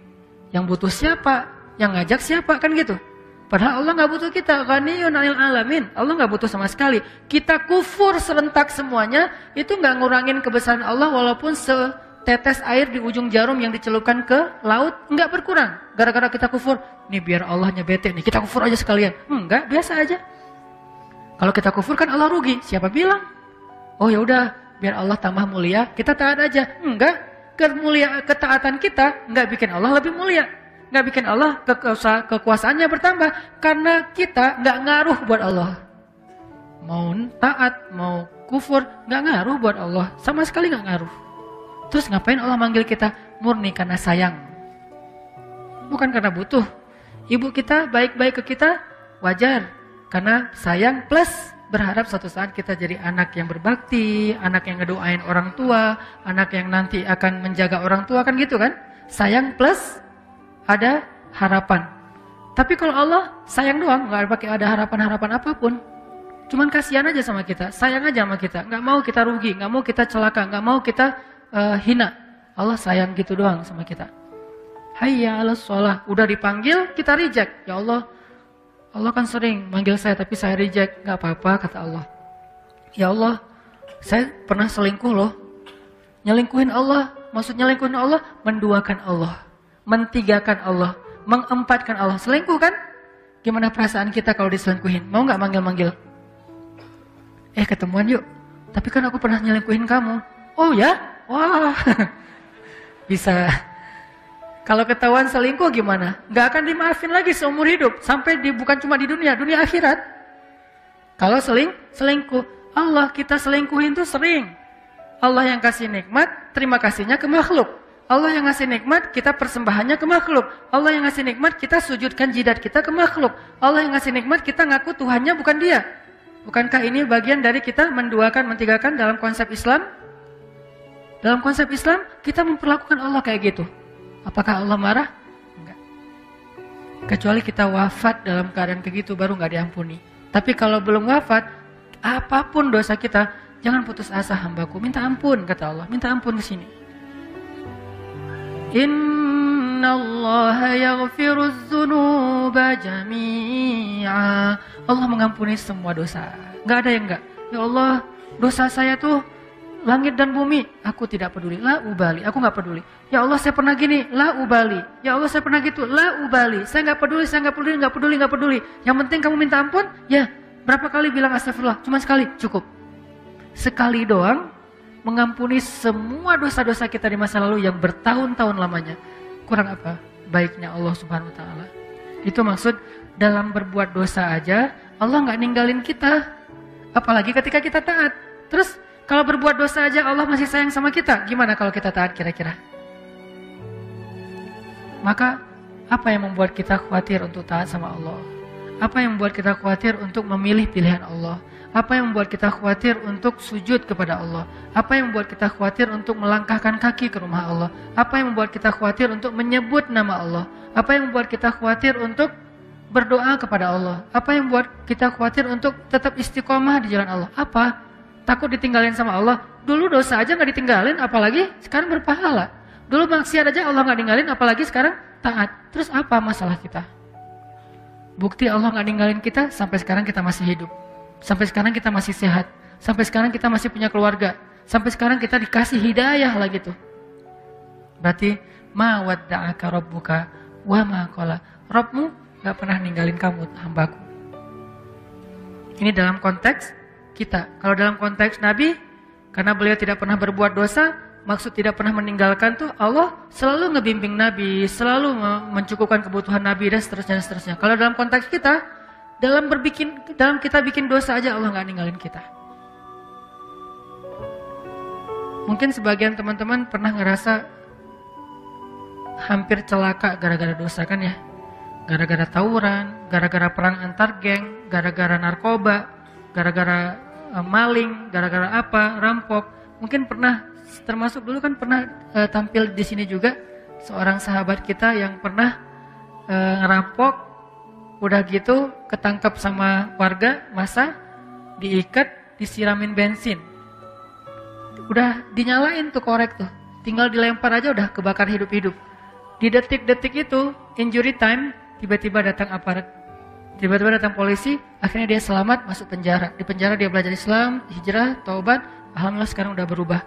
Yang butuh siapa? Yang ngajak siapa? Kan gitu. Padahal Allah gak butuh kita. Ghaniyun 'anil alamin. Allah gak butuh sama sekali. Kita kufur serentak semuanya. Itu gak ngurangin kebesaran Allah. Walaupun setetes air di ujung jarum yang dicelupkan ke laut. Gak berkurang. Gara-gara kita kufur. Nih biar Allahnya bete nih. Kita kufur aja sekalian. Enggak, biasa aja. Kalau kita kufur kan Allah rugi. Siapa bilang? Oh ya udah, biar Allah tambah mulia, kita taat aja. Enggak, ketaatan kita enggak bikin Allah lebih mulia. Enggak bikin Allah kekuasaannya bertambah. Karena kita enggak ngaruh buat Allah. Mau taat, mau kufur, enggak ngaruh buat Allah. Sama sekali enggak ngaruh. Terus ngapain Allah manggil kita? Murni karena sayang. Bukan karena butuh. Ibu kita baik-baik ke kita, wajar. Karena sayang plus berharap suatu saat kita jadi anak yang berbakti, anak yang ngedoain orang tua, anak yang nanti akan menjaga orang tua, kan gitu kan? Sayang plus ada harapan. Tapi kalau Allah sayang doang, nggak pakai ada harapan-harapan apapun. Cuman kasihan aja sama kita, sayang aja sama kita. Nggak mau kita rugi, nggak mau kita celaka, nggak mau kita hina. Allah sayang gitu doang sama kita. Hayya 'alas shalah, udah dipanggil kita reject. Ya Allah, Allah kan sering manggil saya tapi saya reject. Gak apa-apa kata Allah. Ya Allah, saya pernah selingkuh loh. Nyelingkuhin Allah, maksud nyelingkuhin Allah, menduakan Allah, mentigakan Allah, mengempatkan Allah. Selingkuh kan? Gimana perasaan kita kalau diselingkuhin? Mau gak manggil-manggil? Ketemuan yuk. Tapi kan aku pernah nyelingkuhin kamu. Oh ya? Wah. Bisa. Kalau ketahuan selingkuh gimana? Gak akan dimaafin lagi seumur hidup. Sampai bukan cuma di dunia akhirat. Kalau selingkuh, Allah kita selingkuhin tuh sering. Allah yang kasih nikmat, terima kasihnya ke makhluk. Allah yang ngasih nikmat, kita persembahannya ke makhluk. Allah yang ngasih nikmat, kita sujudkan jidat kita ke makhluk. Allah yang ngasih nikmat, kita ngaku Tuhannya bukan dia. Bukankah ini bagian dari kita menduakan, mentigakan dalam konsep Islam? Dalam konsep Islam, kita memperlakukan Allah kayak gitu. Apakah Allah marah? Enggak. Kecuali kita wafat dalam keadaan kayak gitu baru enggak diampuni. Tapi kalau belum wafat, apapun dosa kita, jangan putus asa hambaku. Minta ampun kata Allah. Minta ampun ke sini. Innallaha yaghfiruz dzunuba jami'a. Allah mengampuni semua dosa. Enggak ada yang enggak. Ya Allah, dosa saya tuh langit dan bumi, aku tidak peduli. La ubali, aku nggak peduli. Ya Allah, saya pernah gini, la ubali. Ya Allah, saya pernah gitu, la ubali. Saya nggak peduli, nggak peduli. Yang penting kamu minta ampun, ya. Berapa kali bilang astagfirullah? Cuma sekali, cukup. Sekali doang, mengampuni semua dosa-dosa kita di masa lalu yang bertahun-tahun lamanya. Kurang apa? Baiknya Allah Subhanahu Wa Taala. Itu maksud dalam berbuat dosa aja, Allah nggak ninggalin kita. Apalagi ketika kita taat. Terus kalau berbuat dosa aja Allah masih sayang sama kita, gimana kalau kita taat kira-kira? Maka apa yang membuat kita khawatir untuk taat sama Allah? Apa yang membuat kita khawatir untuk memilih pilihan Allah? Apa yang membuat kita khawatir untuk sujud kepada Allah? Apa yang membuat kita khawatir untuk melangkahkan kaki ke rumah Allah? Apa yang membuat kita khawatir untuk menyebut nama Allah? Apa yang membuat kita khawatir untuk berdoa kepada Allah? Apa yang membuat kita khawatir untuk tetap istiqomah di jalan Allah? Apa? Takut ditinggalin sama Allah. Dulu dosa aja gak ditinggalin, apalagi sekarang berpahala. Dulu maksiat aja Allah gak ninggalin, apalagi sekarang taat. Terus apa masalah kita? Bukti Allah gak ninggalin kita, sampai sekarang kita masih hidup. Sampai sekarang kita masih sehat. Sampai sekarang kita masih punya keluarga. Sampai sekarang kita dikasih hidayah lagi tuh. Berarti, ma wadda'aka rabbuka wa ma qala. Rabbmu gak pernah ninggalin kamu, hambaku. Ini dalam konteks kita. Kalau dalam konteks Nabi, karena beliau tidak pernah berbuat dosa, maksud tidak pernah meninggalkan tuh Allah selalu ngebimbing Nabi, selalu mencukupkan kebutuhan Nabi dan seterusnya. Kalau dalam konteks kita, dalam kita bikin dosa aja Allah nggak ninggalin kita. Mungkin sebagian teman-teman pernah ngerasa hampir celaka gara-gara dosa kan ya? Gara-gara tawuran, gara-gara perang antar geng, gara-gara narkoba, gara-gara maling, gara-gara apa, rampok. Mungkin pernah, termasuk dulu kan pernah tampil di sini juga seorang sahabat kita yang pernah ngerampok, udah gitu ketangkap sama warga, masa diikat, disiramin bensin. Udah dinyalain tuh korek tuh, tinggal dilempar aja udah kebakar hidup-hidup. Di detik-detik itu, injury time, tiba-tiba datang aparat. Tiba-tiba datang polisi, akhirnya dia selamat masuk penjara. Di penjara dia belajar Islam, hijrah, taubat, alhamdulillah sekarang udah berubah.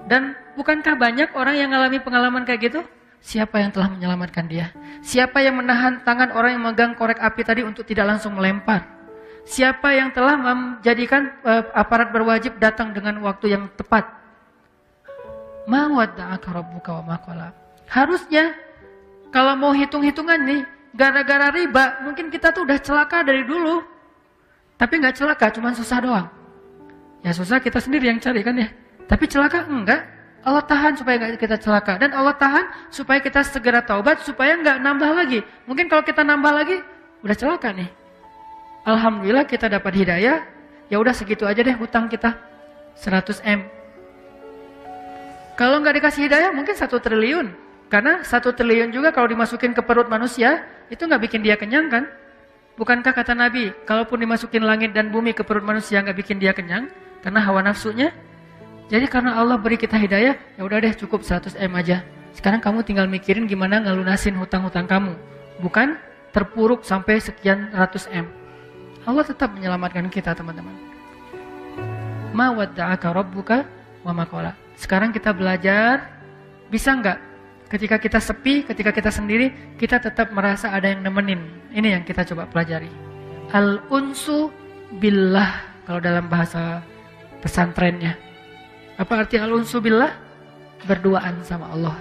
Dan bukankah banyak orang yang mengalami pengalaman kayak gitu? Siapa yang telah menyelamatkan dia? Siapa yang menahan tangan orang yang memegang korek api tadi untuk tidak langsung melempar? Siapa yang telah menjadikan aparat berwajib datang dengan waktu yang tepat? Ma wadda'aka rabbuka wa ma qala. Harusnya kalau mau hitung-hitungan nih, gara-gara riba, mungkin kita tuh udah celaka dari dulu. Tapi nggak celaka, cuma susah doang. Ya susah kita sendiri yang cari kan ya. Tapi celaka enggak. Allah tahan supaya nggak kita celaka. Dan Allah tahan supaya kita segera taubat, supaya nggak nambah lagi. Mungkin kalau kita nambah lagi, udah celaka nih. Alhamdulillah kita dapat hidayah. Ya udah segitu aja deh hutang kita. 100 M. Kalau nggak dikasih hidayah, mungkin 1 triliun. Karena 1 triliun juga kalau dimasukin ke perut manusia, itu nggak bikin dia kenyang kan? Bukankah kata Nabi, kalaupun dimasukin langit dan bumi ke perut manusia nggak bikin dia kenyang? Karena hawa nafsunya. Jadi karena Allah beri kita hidayah, ya udah deh cukup 100 M aja. Sekarang kamu tinggal mikirin gimana ngelunasin hutang-hutang kamu. Bukan terpuruk sampai sekian ratus M. Allah tetap menyelamatkan kita teman-teman. Ma wadda'aka rabbuka wa ma qala. Sekarang kita belajar, bisa nggak ketika kita sepi, ketika kita sendiri, kita tetap merasa ada yang nemenin. Ini yang kita coba pelajari. Al-unsu billah, kalau dalam bahasa pesantrennya. Apa arti al-unsu billah? Berduaan sama Allah.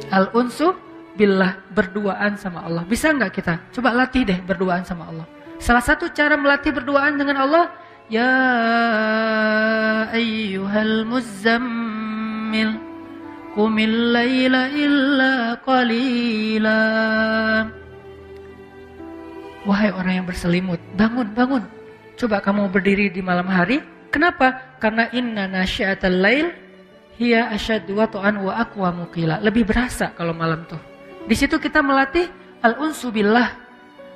Al-unsu billah, berduaan sama Allah. Bisa nggak kita? Coba latih deh berduaan sama Allah. Salah satu cara melatih berduaan dengan Allah, ya ayyuhal muzzammil qumil laila illa qalila. Wahai orang yang berselimut, bangun, bangun. Coba kamu berdiri di malam hari. Kenapa? Karena inna nasyi'atal lail hiya asyaddu wat'an wa aqwamu qila. Lebih berasa kalau malam tuh. Di situ kita melatih al-unsu billah.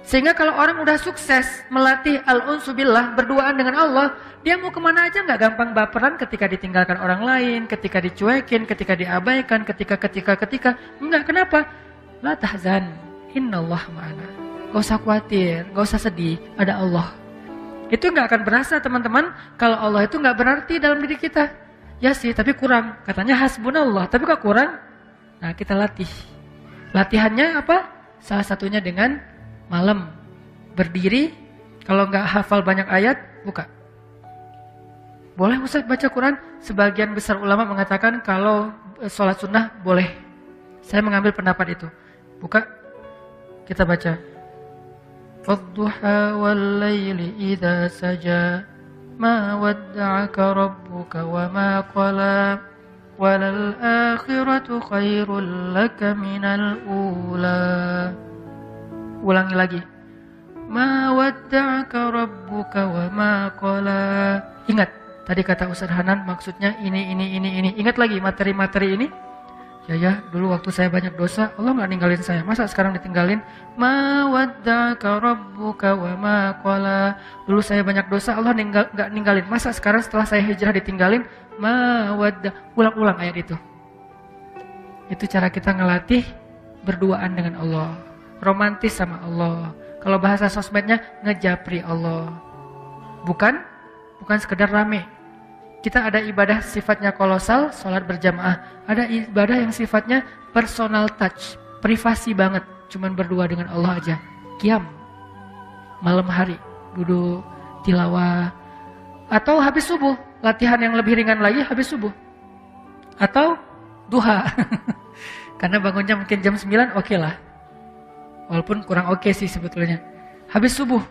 Sehingga kalau orang udah sukses melatih al-unsu billah, berduaan dengan Allah, dia mau kemana aja nggak gampang baperan ketika ditinggalkan orang lain, ketika dicuekin, ketika diabaikan, ketika. Enggak, kenapa? La tahzan, innallah ma'ana. Gak usah khawatir, gak usah sedih, ada Allah. Itu nggak akan berasa teman-teman, kalau Allah itu nggak berarti dalam diri kita. Ya sih, tapi kurang. Katanya hasbunallah, tapi kok kurang? Nah, kita latih. Latihannya apa? Salah satunya dengan malam berdiri, kalau nggak hafal banyak ayat, buka. Boleh Ustaz baca Quran? Sebagian besar ulama mengatakan kalau sholat sunnah boleh. Saya mengambil pendapat itu. Buka, kita baca. Wadduha wal layli idza saja ma wadda'aka rabbuka wa ma qala walal akhiratu khairul laka minal ula. Ulangi lagi. Ma wadda'aka rabbuka wa ma qala. Ingat, tadi kata Ustaz Hanan maksudnya ini. Ingat lagi materi-materi ini. Ya, dulu waktu saya banyak dosa, Allah nggak ninggalin saya. Masa sekarang ditinggalin? Ma wadda'aka rabbuka wa ma qala. Dulu saya banyak dosa, Allah nggak ninggalin. Masa sekarang setelah saya hijrah ditinggalin? Ma wadda. Ulang-ulang ayat itu. Itu cara kita ngelatih berduaan dengan Allah. Romantis sama Allah. Kalau bahasa sosmednya ngejapri Allah. Bukan sekedar rame. Kita ada ibadah sifatnya kolosal, sholat berjamaah. Ada ibadah yang sifatnya personal touch, privasi banget, cuman berdua dengan Allah aja. Qiyam, malam hari, duduk, tilawah. Atau habis subuh, latihan yang lebih ringan lagi habis subuh. Atau duha, karena bangunnya mungkin jam 9, oke lah. Walaupun kurang oke sih sebetulnya. Habis subuh,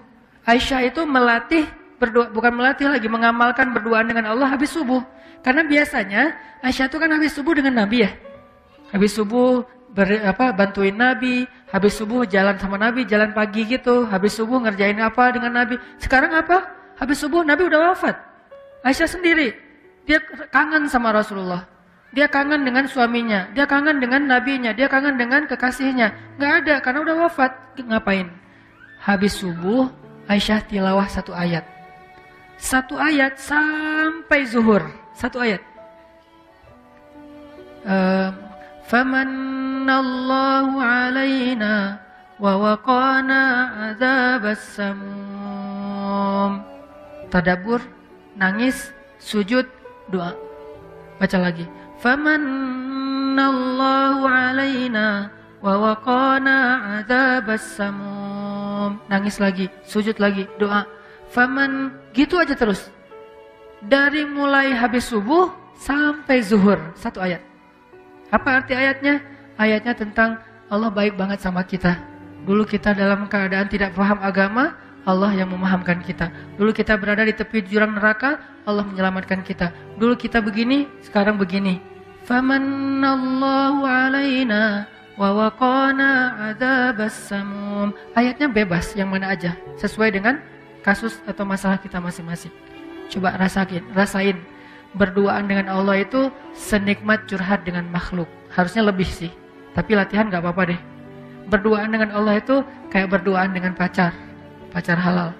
Aisyah itu melatih berdoa, bukan melatih lagi, mengamalkan berduaan dengan Allah habis subuh. Karena biasanya Aisyah itu kan habis subuh dengan Nabi ya. Habis subuh bantuin Nabi, habis subuh jalan sama Nabi, jalan pagi gitu, habis subuh ngerjain apa dengan Nabi. Sekarang apa? Habis subuh Nabi udah wafat. Aisyah sendiri, dia kangen sama Rasulullah. Dia kangen dengan suaminya, dia kangen dengan nabinya, dia kangen dengan kekasihnya. Nggak ada, karena udah wafat. Ngapain? Habis subuh Aisyah tilawah 1 ayat. 1 ayat sampai zuhur. 1 ayat. Famanallahu alaina wa waqana adzabas samum. Tadabbur, nangis, sujud, doa. Baca lagi. Famanallahu alaina wa waqana adzabas samum. nangis lagi, sujud lagi, doa. Faman, gitu aja terus. Dari mulai habis subuh sampai zuhur, 1 ayat. Apa arti ayatnya? Ayatnya tentang Allah baik banget sama kita. Dulu kita dalam keadaan tidak paham agama, Allah yang memahamkan kita. Dulu kita berada di tepi jurang neraka, Allah menyelamatkan kita. Dulu kita begini, sekarang begini. Famanallahu alaina wa waqana adzabas samum. Ayatnya bebas, yang mana aja, sesuai dengan kasus atau masalah kita masing-masing. Coba rasain. Berduaan dengan Allah itu senikmat curhat dengan makhluk. Harusnya lebih sih, tapi latihan gak apa-apa deh. Berduaan dengan Allah itu kayak berduaan dengan pacar halal.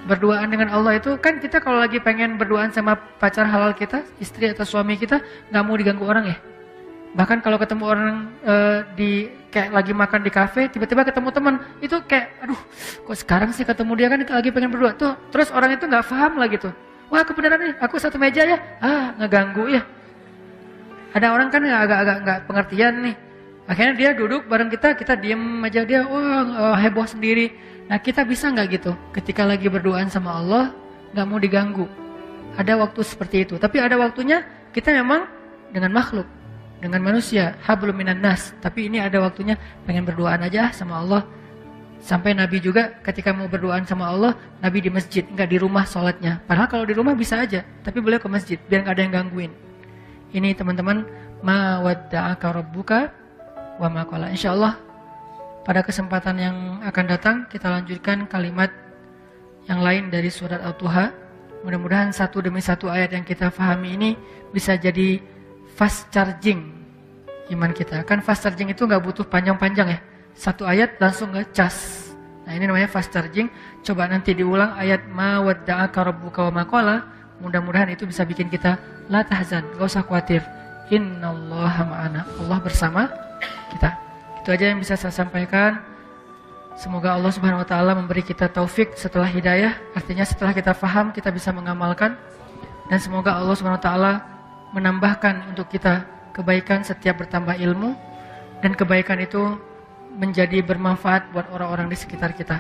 Berduaan dengan Allah itu kan kita kalau lagi pengen berduaan sama pacar halal kita, istri atau suami kita, gak mau diganggu orang ya. Bahkan kalau ketemu orang kayak lagi makan di kafe, tiba-tiba ketemu teman, itu kayak aduh, kok sekarang sih ketemu dia, kan lagi pengen berdua tuh. Terus orang itu gak paham lagi tuh. Wah, kebenaran nih, aku satu meja ya. Ngeganggu ya. Ada orang kan agak-agak nggak pengertian nih. Akhirnya dia duduk bareng kita diem aja, dia heboh sendiri. Nah, kita bisa nggak gitu? Ketika lagi berduaan sama Allah, nggak mau diganggu. Ada waktu seperti itu. Tapi ada waktunya kita memang dengan makhluk, dengan manusia, hablum minan nas. Tapi ini ada waktunya pengen berduaan aja sama Allah. Sampai Nabi juga ketika mau berduaan sama Allah, Nabi di masjid, nggak di rumah sholatnya. Padahal kalau di rumah bisa aja, tapi beliau ke masjid biar nggak ada yang gangguin. Ini teman-teman, ma wadda'aka rabbuka wa ma qala. Insyaallah pada kesempatan yang akan datang kita lanjutkan kalimat yang lain dari surat Al-Duha. Mudah-mudahan satu demi satu ayat yang kita pahami ini bisa jadi fast charging iman kita. Kan fast charging itu nggak butuh panjang-panjang ya. 1 ayat langsung ngecas. Nah, ini namanya fast charging. Coba nanti diulang ayat ma wadda'aka rabbuka wa ma qala. Mudah-mudahan itu bisa bikin kita la tahzan, gak usah khawatir. Innallaha ma'ana. Allah bersama kita. Itu aja yang bisa saya sampaikan. Semoga Allah Subhanahu wa taala memberi kita taufik setelah hidayah. Artinya setelah kita faham, kita bisa mengamalkan. Dan semoga Allah Subhanahu wa taala menambahkan untuk kita kebaikan setiap bertambah ilmu, dan kebaikan itu menjadi bermanfaat buat orang-orang di sekitar kita.